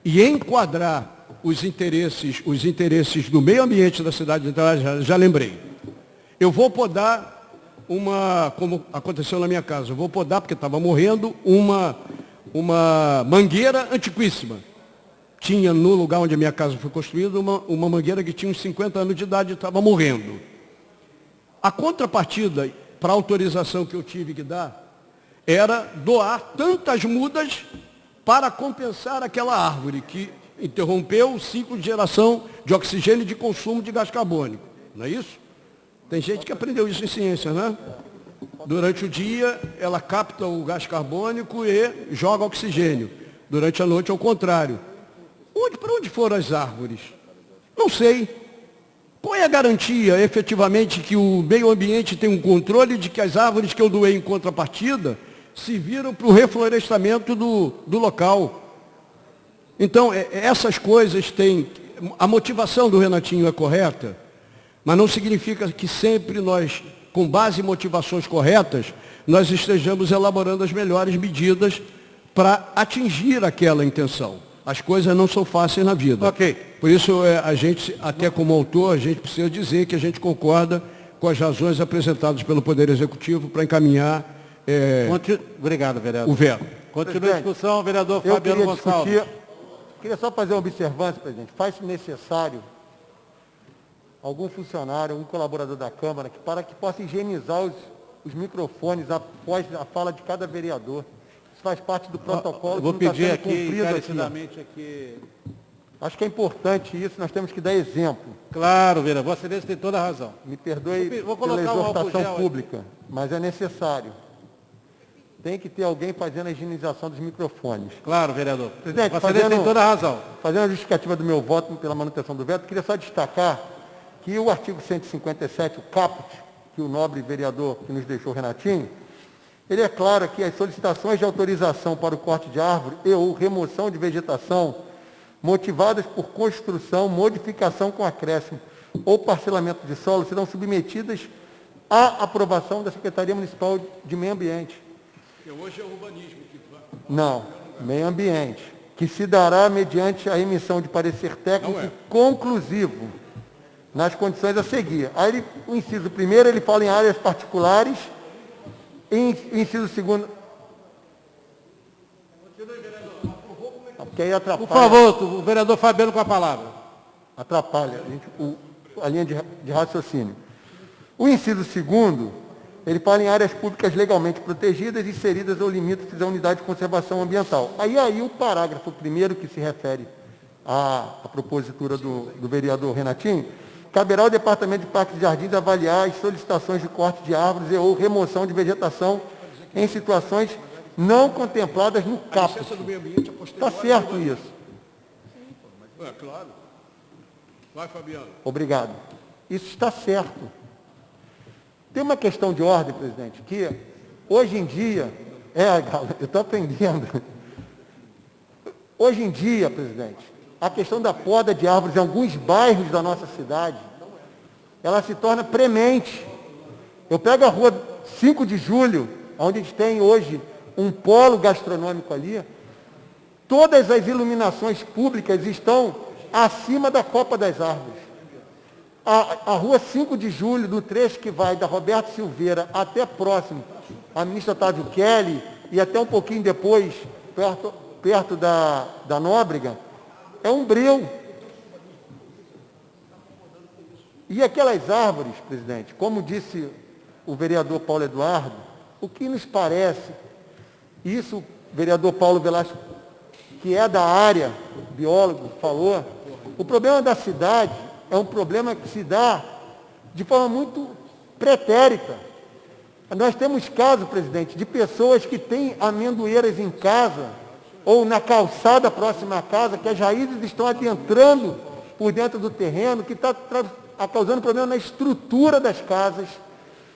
S9: e enquadrar os interesses do meio ambiente da cidade de Niterói. Já lembrei. Eu vou podar como aconteceu na minha casa, eu vou podar, porque estava morrendo, uma mangueira antiquíssima. Tinha no lugar onde a minha casa foi construída uma mangueira que tinha uns 50 anos de idade e estava morrendo. A contrapartida para a autorização que eu tive que dar era doar tantas mudas para compensar aquela árvore que interrompeu o ciclo de geração de oxigênio e de consumo de gás carbônico. Não é isso? Tem gente que aprendeu isso em ciência, né? Durante o dia, ela capta o gás carbônico e joga oxigênio. Durante a noite, ao contrário. Para onde foram as árvores? Não sei. Qual é a garantia, efetivamente, que o meio ambiente tem um controle de que as árvores que eu doei em contrapartida serviram para o reflorestamento do local? Então, essas coisas têm... A motivação do Renatinho é correta, mas não significa que sempre nós, com base em motivações corretas, nós estejamos elaborando as melhores medidas para atingir aquela intenção. As coisas não são fáceis na vida.
S2: Ok.
S9: Por isso, a gente, até como autor, a gente precisa dizer que a gente concorda com as razões apresentadas pelo Poder Executivo para encaminhar
S2: Obrigado, vereador.
S9: o veto.
S2: Continua a discussão, vereador Fabiano Gonçalves.
S8: Queria só fazer uma observância, presidente. Faz-se necessário algum funcionário, um colaborador da Câmara, para que possa higienizar os microfones após a fala de cada vereador. Isso faz parte do protocolo.
S2: Vou pedir
S8: tá
S2: aqui, encarecidamente aqui.
S8: Acho que é importante isso, nós temos que dar exemplo.
S2: Claro, vereador, Vossa Excelência tem toda a razão.
S8: Me perdoe
S2: vou
S8: pela
S2: colocar um álcool
S8: exortação
S2: gel
S8: pública, mas é necessário. Tem que ter alguém fazendo a higienização dos microfones.
S2: Claro, vereador.
S8: Presidente,
S2: Vossa Excelência tem toda a razão.
S8: Fazendo a justificativa do meu voto pela manutenção do veto, queria só destacar que o artigo 157, o caput, que o nobre vereador que nos deixou, Renatinho, ele é claro que as solicitações de autorização para o corte de árvore e ou remoção de vegetação motivadas por construção, modificação com acréscimo ou parcelamento de solo serão submetidas à aprovação da Secretaria Municipal de Meio Ambiente.
S9: Hoje é urbanismo que vai.
S8: Não, meio ambiente, que se dará mediante a emissão de parecer técnico conclusivo nas condições a seguir. Aí o inciso primeiro, ele fala em áreas particulares, e inciso segundo... Porque aí atrapalha.
S2: Por favor, o vereador Fabiano com a palavra.
S8: Atrapalha a linha de raciocínio. O inciso segundo, ele fala em áreas públicas legalmente protegidas, inseridas ou limites da unidade de conservação ambiental. Aí o parágrafo primeiro, que se refere à propositura do vereador Renatinho, caberá ao Departamento de Parques e Jardins avaliar as solicitações de corte de árvores e ou remoção de vegetação em situações não contempladas no caput. Está certo isso.
S9: É claro. Vai, Fabiano.
S8: Obrigado. Isso está certo. Tem uma questão de ordem, presidente, que hoje em dia, eu estou aprendendo. Hoje em dia, presidente, a questão da poda de árvores em alguns bairros da nossa cidade, ela se torna premente. Eu pego a rua 5 de julho, onde a gente tem hoje um polo gastronômico ali, todas as iluminações públicas estão acima da copa das árvores. A rua 5 de julho, do trecho que vai da Roberto Silveira até próximo à ministra Otávio Kelly e até um pouquinho depois, perto da Nóbrega, é um breu. E aquelas árvores, presidente, como disse o vereador Paulo Eduardo, o que nos parece, isso o vereador Paulo Velasco, que é da área, biólogo, falou, o problema da cidade é um problema que se dá de forma muito pretérita. Nós temos casos, presidente, de pessoas que têm amendoeiras em casa, ou na calçada próxima à casa, que as raízes estão adentrando por dentro do terreno, que está causando problema na estrutura das casas,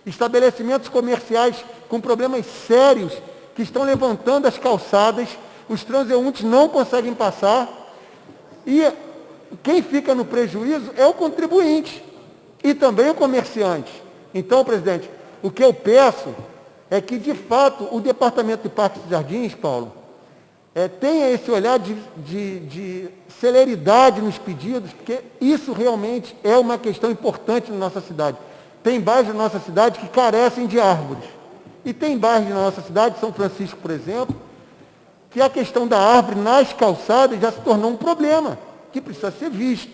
S8: estabelecimentos comerciais com problemas sérios, que estão levantando as calçadas, os transeuntes não conseguem passar, e quem fica no prejuízo é o contribuinte e também o comerciante. Então, presidente, o que eu peço é que, de fato, o Departamento de Parques e Jardins, Paulo, tenha esse olhar de celeridade nos pedidos, porque isso realmente é uma questão importante na nossa cidade. Tem bairros da nossa cidade que carecem de árvores. E tem bairros na nossa cidade, São Francisco, por exemplo, que a questão da árvore nas calçadas já se tornou um problema, que precisa ser visto.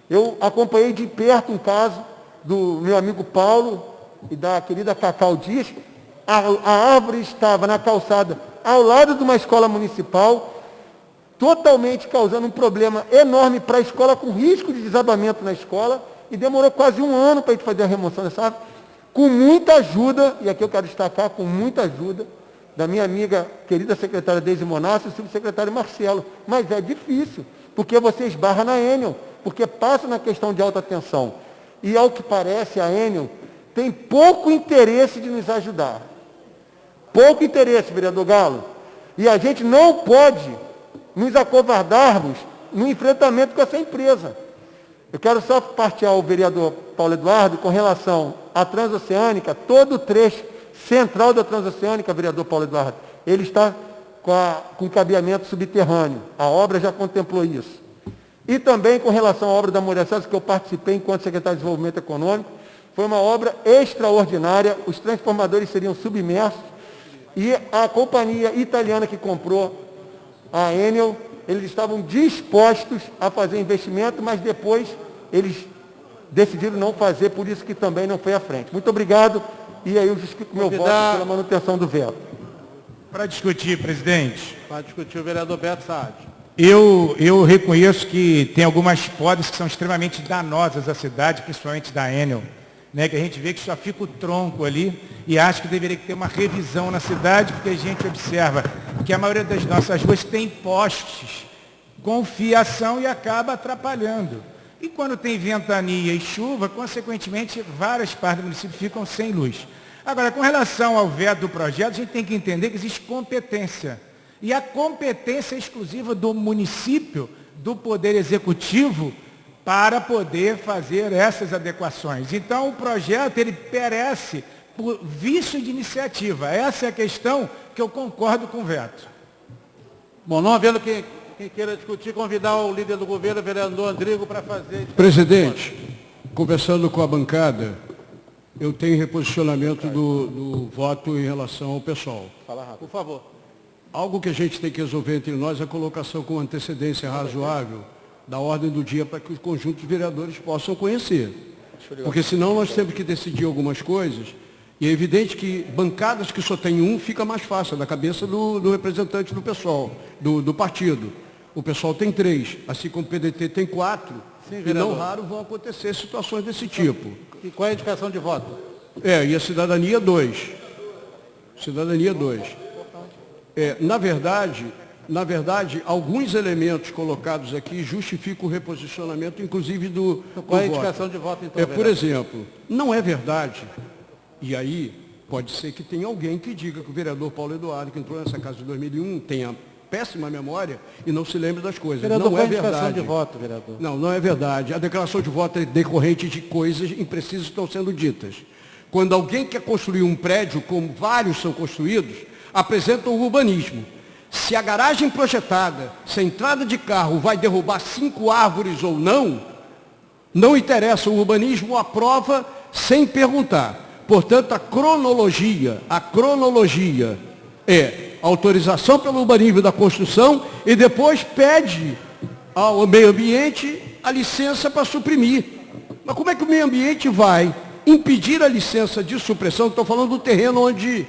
S8: Eu acompanhei de perto um caso do meu amigo Paulo e da querida Cacau Dias. A árvore estava na calçada ao lado de uma escola municipal, totalmente causando um problema enorme para a escola, com risco de desabamento na escola, e demorou quase um ano para a gente fazer a remoção dessa árvore, com muita ajuda, e aqui eu quero destacar, com muita ajuda, da minha amiga, querida secretária Deise Monassi e o subsecretário Marcelo. Mas é difícil, porque você esbarra na Enel, porque passa na questão de alta tensão. E, ao que parece, a Enel tem pouco interesse de nos ajudar. Pouco interesse, vereador Galo. E a gente não pode nos acovardarmos no enfrentamento com essa empresa. Eu quero só partilhar o vereador Paulo Eduardo com relação à Transoceânica, todo o trecho central da Transoceânica, vereador Paulo Eduardo, ele está com cabeamento subterrâneo. A obra já contemplou isso. E também com relação à obra da Moreira Salles, que eu participei enquanto secretário de Desenvolvimento Econômico, foi uma obra extraordinária, os transformadores seriam submersos, e a companhia italiana que comprou a Enel, eles estavam dispostos a fazer investimento, mas depois eles decidiram não fazer, por isso que também não foi à frente. Muito obrigado, e aí eu justifico meu voto pela manutenção do veto.
S4: Para discutir, presidente.
S2: Para discutir o vereador Beto Saad.
S4: Eu reconheço que tem algumas podas que são extremamente danosas à cidade, principalmente da Enel, né, que a gente vê que só fica o tronco ali, e acho que deveria ter uma revisão na cidade, porque a gente observa que a maioria das nossas ruas tem postes com fiação e acaba atrapalhando. E quando tem ventania e chuva, consequentemente, várias partes do município ficam sem luz. Agora, com relação ao veto do projeto, a gente tem que entender que existe competência. E a competência é exclusiva do município, do Poder Executivo, para poder fazer essas adequações. Então, o projeto, ele perece por vício de iniciativa. Essa é a questão que eu concordo com o veto.
S2: Bom, não havendo quem queira discutir, convidar o líder do governo, o vereador Andrigo, para fazer...
S9: Presidente, conversando com a bancada, eu tenho reposicionamento do voto em relação ao pessoal.
S2: Fala rápido. Por favor.
S9: Algo que a gente tem que resolver entre nós é a colocação com antecedência razoável da ordem do dia para que o conjunto de vereadores possam conhecer. Porque senão nós temos que decidir algumas coisas, e é evidente que bancadas que só tem um fica mais fácil, da cabeça do representante do pessoal, do partido. O pessoal tem 3, assim como o PDT tem 4, e não raro vão acontecer situações desse tipo.
S2: E qual é a indicação de voto?
S9: E a cidadania 2. Cidadania 2. Na verdade, alguns elementos colocados aqui justificam o reposicionamento, inclusive do
S2: Qual é a
S9: voto.
S2: indicação de voto, então,
S9: Por exemplo, não é verdade, e aí pode ser que tenha alguém que diga que o vereador Paulo Eduardo, que entrou nessa casa em 2001, tenha péssima memória e não se lembre das coisas.
S2: Vereador,
S9: não
S2: qual
S9: é
S2: a indicação
S9: verdade.
S2: de voto, vereador?
S9: Não é verdade. A declaração de voto é decorrente de coisas imprecisas que estão sendo ditas. Quando alguém quer construir um prédio, como vários são construídos, apresenta o urbanismo. Se a garagem projetada, se a entrada de carro vai derrubar 5 árvores ou não, não interessa, o urbanismo aprova sem perguntar. Portanto, a cronologia é autorização pelo urbanismo da construção e depois pede ao meio ambiente a licença para suprimir. Mas como é que o meio ambiente vai impedir a licença de supressão? Estou falando do terreno onde...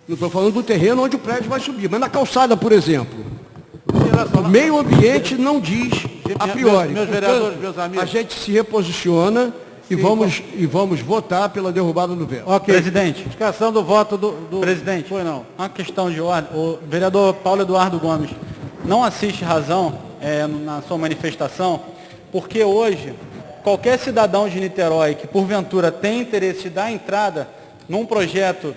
S9: Não estou falando do terreno onde o prédio vai subir, mas na calçada, por exemplo. O meio ambiente não diz a priori.
S2: Meus vereadores, meus amigos.
S9: A gente se reposiciona e vamos votar pela derrubada do veto.
S2: Ok. Presidente. Indicação do voto do... Presidente. Foi não.
S12: Uma questão de ordem. O vereador Paulo Eduardo Gomes não assiste razão na sua manifestação, porque hoje, qualquer cidadão de Niterói que porventura tem interesse de dar entrada num projeto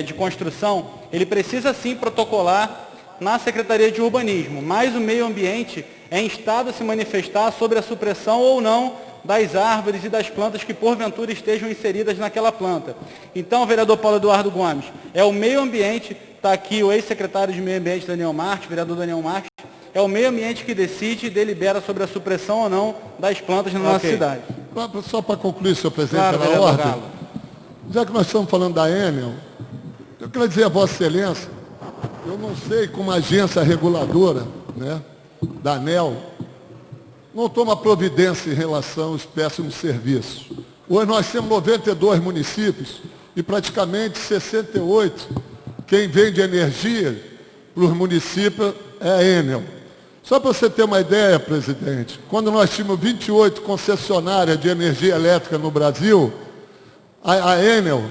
S12: de construção, ele precisa sim protocolar na Secretaria de Urbanismo, mas o meio ambiente é instado a se manifestar sobre a supressão ou não das árvores e das plantas que porventura estejam inseridas naquela planta. Então, vereador Paulo Eduardo Gomes, é o meio ambiente, está aqui o ex-secretário de Meio Ambiente Daniel Marques, vereador Daniel Marques, é o meio ambiente que decide e delibera sobre a supressão ou não das plantas na nossa cidade.
S1: Só para concluir, senhor presidente,
S2: Claro,
S1: pela
S2: vereador
S1: ordem,
S2: Galo.
S1: já que nós estamos falando da Enel, eu quero dizer a Vossa Excelência, eu não sei como a agência reguladora, né, da ANEEL, não toma providência em relação aos péssimos serviços. Hoje nós temos 92 municípios e praticamente 68, quem vende energia para os municípios é a Enel. Só para você ter uma ideia, presidente, quando nós tínhamos 28 concessionárias de energia elétrica no Brasil, a Enel,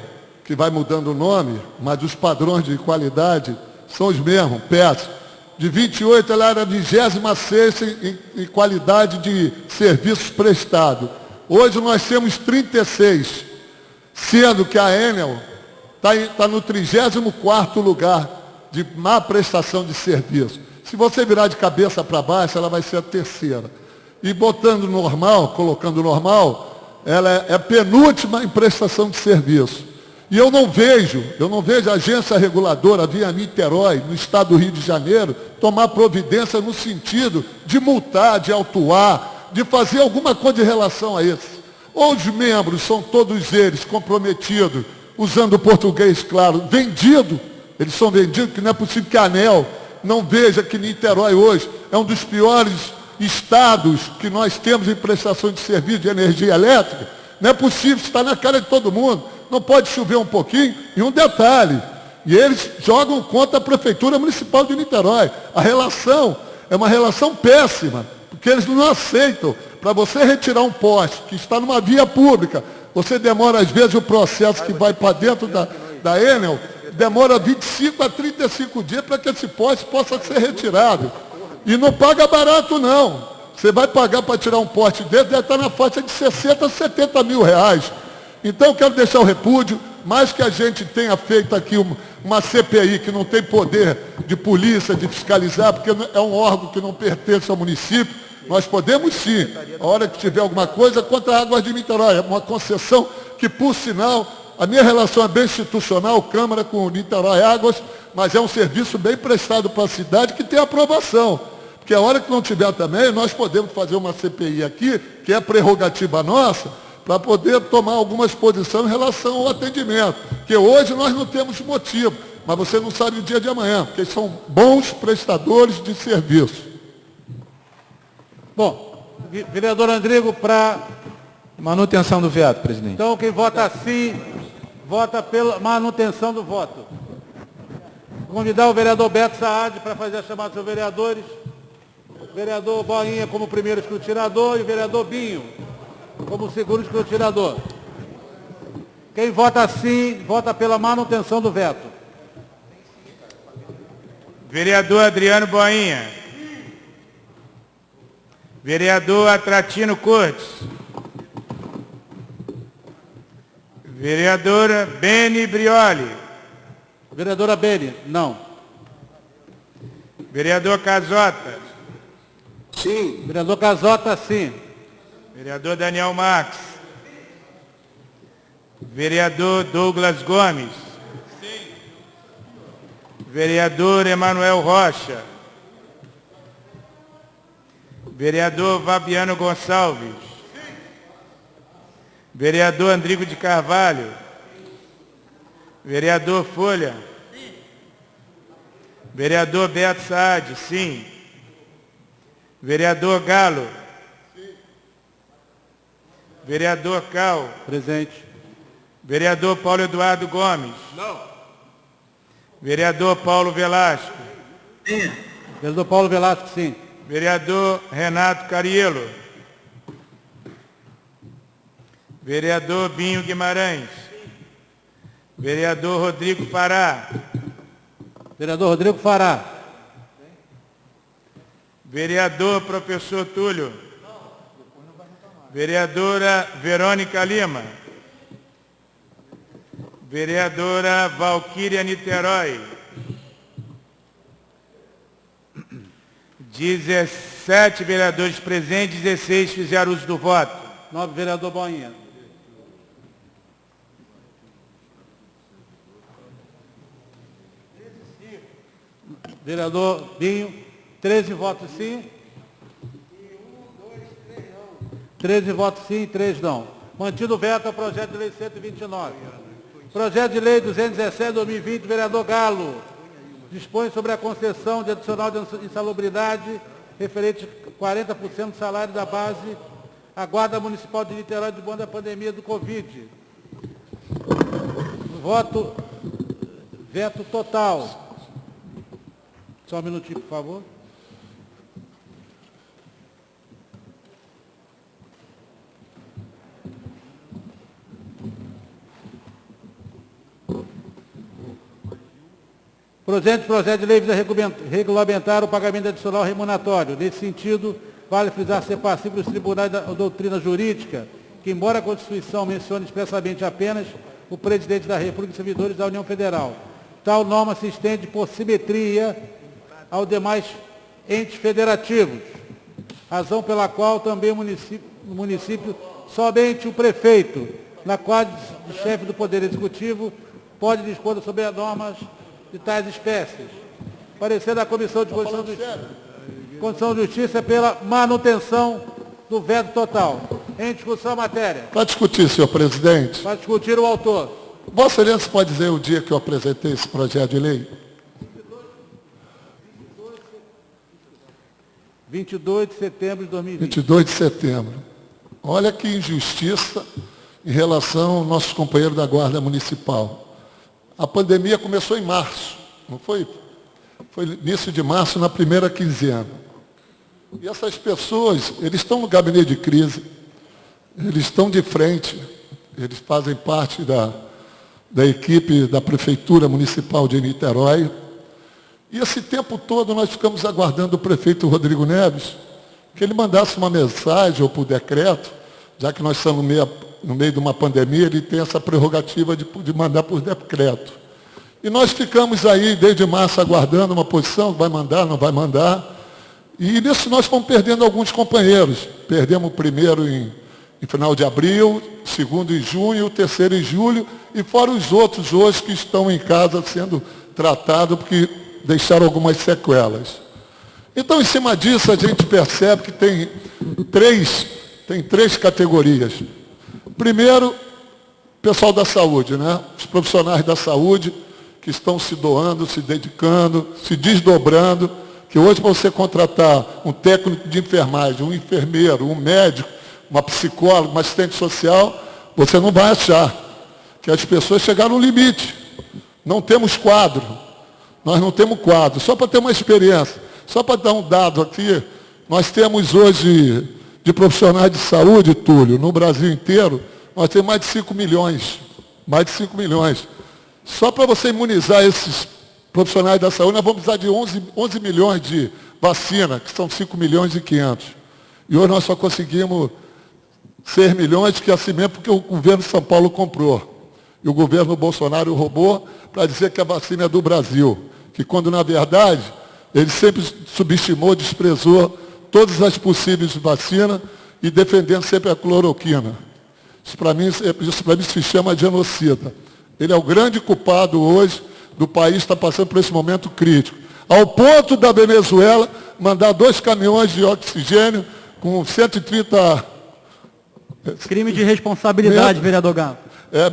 S1: que vai mudando o nome, mas os padrões de qualidade são os mesmos, péssimos. De 28, ela era 26ª em qualidade de serviços prestados. Hoje nós temos 36, sendo que a Enel está no 34º lugar de má prestação de serviço. Se você virar de cabeça para baixo, ela vai ser a 3ª. E botando normal, colocando normal, ela é penúltima em prestação de serviço. E eu não vejo a agência reguladora via Niterói, no estado do Rio de Janeiro, tomar providência no sentido de multar, de autuar, de fazer alguma coisa em relação a isso. Ou os membros são todos eles comprometidos, usando o português claro, vendido, eles são vendidos, que não é possível que a ANEEL não veja que Niterói hoje é um dos piores estados que nós temos em prestação de serviço de energia elétrica. Não é possível, está na cara de todo mundo. Não pode chover um pouquinho. E um detalhe, e eles jogam contra a Prefeitura Municipal de Niterói. A relação é uma relação péssima, porque eles não aceitam. Para você retirar um poste que está numa via pública, você demora, às vezes, o processo que vai para dentro da Enel, demora 25 a 35 dias para que esse poste possa ser retirado. E não paga barato, não. Você vai pagar para tirar um poste dele, deve estar na faixa de 60 a 70 mil reais. Então, eu quero deixar o repúdio, mais que a gente tenha feito aqui uma CPI que não tem poder de polícia, de fiscalizar, porque é um órgão que não pertence ao município, nós podemos sim, a hora que tiver alguma coisa, contra a Águas de Niterói. É uma concessão que, por sinal, a minha relação é bem institucional, Câmara com Niterói Águas, mas é um serviço bem prestado para a cidade que tem aprovação. Porque a hora que não tiver também, nós podemos fazer uma CPI aqui, que é prerrogativa nossa, para poder tomar algumas posições em relação ao atendimento. Porque hoje nós não temos motivo, mas você não sabe o dia de amanhã, porque são bons prestadores de serviço.
S2: Bom, vereador Andrigo, para...
S10: Manutenção do veto, presidente.
S2: Então, quem vota sim, vota pela manutenção do voto. Vou convidar o vereador Beto Saad para fazer a chamada dos seus vereadores. O vereador Boinha como primeiro escrutinador e o vereador Binho como segundo escrutinador. Quem vota sim, vota pela manutenção do veto.
S4: Vereador Adriano Boinha. Vereador Atratino Cortes. Vereadora Beni Brioli.
S2: Vereadora Beni, não.
S4: Vereador Casota.
S3: Sim.
S2: Vereador Casota, sim.
S4: Vereador Daniel Marques. Vereador Douglas Gomes. Sim. Vereador Emanuel Rocha. Vereador Fabiano Gonçalves. Vereador Andrigo de Carvalho. Vereador Folha. Vereador Beto Saad, sim. Vereador Galo. Vereador Cal.
S2: Presente.
S4: Vereador Paulo Eduardo Gomes.
S3: Não.
S4: Vereador Paulo Velasco.
S3: Sim.
S2: Vereador Paulo Velasco, sim.
S4: Vereador Renato Cariello. Vereador Binho Guimarães. Vereador Rodrigo Fará.
S2: Vereador Rodrigo Fará.
S4: Vereador Professor Túlio. Vereadora Verônica Lima. Vereadora Valquíria Niterói. 17 vereadores presentes, 16 fizeram uso do voto.
S2: 9, vereador Boinha. Vereador Binho, 13 votos sim. 13 votos sim e 3 não. Mantido o veto ao projeto de lei 129. Projeto de lei 217/2020, vereador Galo. Dispõe sobre a concessão de adicional de insalubridade referente a 40% do salário da base à Guarda Municipal de Niterói do bom da pandemia do Covid. Voto, veto total. Só um minutinho, por favor. Projeto de lei visa regulamentar o pagamento adicional remuneratório. Nesse sentido, vale frisar ser passivo dos tribunais da doutrina jurídica, que, embora a Constituição mencione expressamente apenas o presidente da República e servidores da União Federal, tal norma se estende por simetria aos demais entes federativos, razão pela qual também o município somente o prefeito, na qual de chefe do Poder Executivo, pode dispor sobre as normas de tais espécies. Parecer da Comissão de Constituição e Justiça pela manutenção do veto total. Em discussão a matéria.
S1: Para discutir, senhor presidente.
S2: Para discutir o autor.
S1: Vossa Excelência pode dizer o dia que eu apresentei esse projeto de lei?
S2: 22 de setembro de 2020.
S1: 22 de setembro. Olha que injustiça em relação aos nossos companheiros da Guarda Municipal. A pandemia começou em março, não foi? Foi início de março, na primeira quinzena. E essas pessoas, eles estão no gabinete de crise, eles estão de frente, eles fazem parte da equipe da Prefeitura Municipal de Niterói. E esse tempo todo nós ficamos aguardando o prefeito Rodrigo Neves, que ele mandasse uma mensagem ou por decreto, já que nós estamos meio no meio de uma pandemia, ele tem essa prerrogativa de mandar por decreto. E nós ficamos aí, desde março, aguardando uma posição, vai mandar, não vai mandar. E nisso nós fomos perdendo alguns companheiros. Perdemos o primeiro em final de abril, o segundo em junho, o terceiro em julho, e fora os outros hoje que estão em casa sendo tratados, porque deixaram algumas sequelas. Então, em cima disso, a gente percebe que tem três categorias. Primeiro, pessoal da saúde, né? Os profissionais da saúde que estão se doando, se dedicando, se desdobrando, que hoje para você contratar um técnico de enfermagem, um enfermeiro, um médico, uma psicóloga, uma assistente social, você não vai achar que as pessoas chegaram no limite. Não temos quadro. Nós não temos quadro. Só para ter uma experiência, só para dar um dado aqui, nós temos hoje, de profissionais de saúde, Túlio, no Brasil inteiro, nós temos mais de 5 milhões. Mais de 5 milhões. Só para você imunizar esses profissionais da saúde, nós vamos precisar de 11 milhões de vacina, que são 5 milhões e 500. E hoje nós só conseguimos 6 milhões, que é assim mesmo, porque o governo de São Paulo comprou. E o governo Bolsonaro roubou para dizer que a vacina é do Brasil. Que quando, na verdade, ele sempre subestimou, desprezou todas as possíveis vacinas e defendendo sempre a cloroquina. Isso para mim se chama genocida. Ele é o grande culpado hoje do país estar passando por esse momento crítico. Ao ponto da Venezuela mandar 2 caminhões de oxigênio com 130...
S12: Crime de responsabilidade, vereador Galo.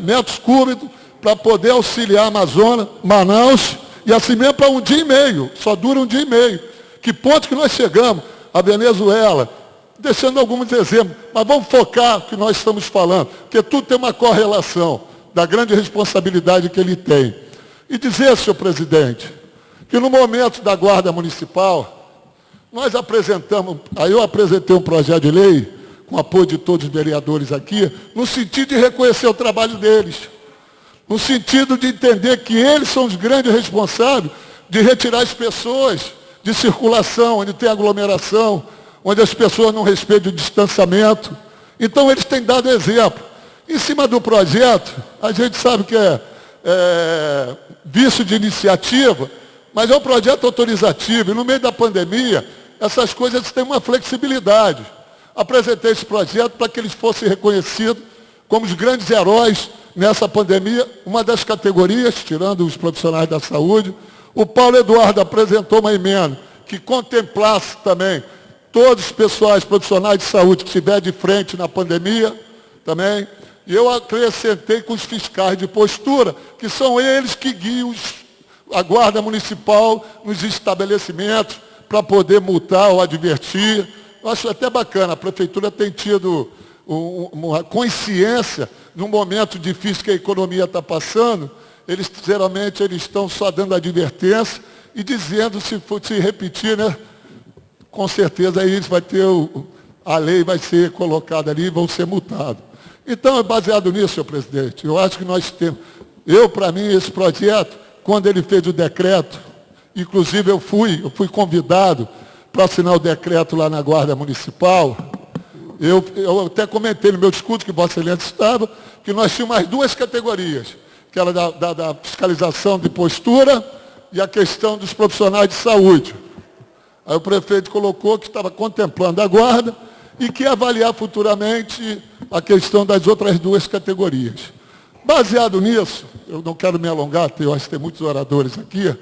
S1: Metros cúbicos para poder auxiliar a Amazonas, Manaus, e assim mesmo para 1 dia e meio. Só dura 1 dia e meio. Que ponto que nós chegamos? A Venezuela, deixando alguns exemplos, mas vamos focar no que nós estamos falando, porque tudo tem uma correlação da grande responsabilidade que ele tem. E dizer, senhor presidente, que no momento da Guarda Municipal, nós apresentamos, aí eu apresentei um projeto de lei, com apoio de todos os vereadores aqui, no sentido de reconhecer o trabalho deles, no sentido de entender que eles são os grandes responsáveis de retirar as pessoas de circulação, onde tem aglomeração, onde as pessoas não respeitam o distanciamento. Então, eles têm dado exemplo. Em cima do projeto, a gente sabe que é vício de iniciativa, mas é um projeto autorizativo. E no meio da pandemia, essas coisas têm uma flexibilidade. Apresentei esse projeto para que eles fossem reconhecidos como os grandes heróis nessa pandemia, uma das categorias, tirando os profissionais da saúde. O Paulo Eduardo apresentou uma emenda que contemplasse também todos os profissionais de saúde que estiverem de frente na pandemia também. E eu acrescentei com os fiscais de postura, que são eles que guiam a Guarda Municipal nos estabelecimentos para poder multar ou advertir. Eu acho até bacana, a Prefeitura tem tido uma consciência, num momento difícil que a economia está passando, geralmente eles estão só dando advertência e dizendo, se repetir, né, com certeza aí vai ter a lei vai ser colocada ali e vão ser multados. Então, baseado nisso, senhor presidente, eu acho que nós temos, para mim, esse projeto, quando ele fez o decreto, inclusive eu fui convidado para assinar o decreto lá na Guarda Municipal, eu até comentei no meu discurso que Vossa Excelência estava, que nós tínhamos mais 2 categorias, que era da fiscalização de postura e a questão dos profissionais de saúde. Aí o prefeito colocou que estava contemplando a guarda e que ia avaliar futuramente a questão das outras 2 categorias. Baseado nisso, eu não quero me alongar, eu acho que tem muitos oradores aqui,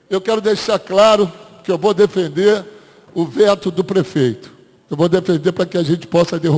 S1: eu quero deixar claro que eu vou defender o veto do prefeito. Eu vou defender para que a gente possa derrubar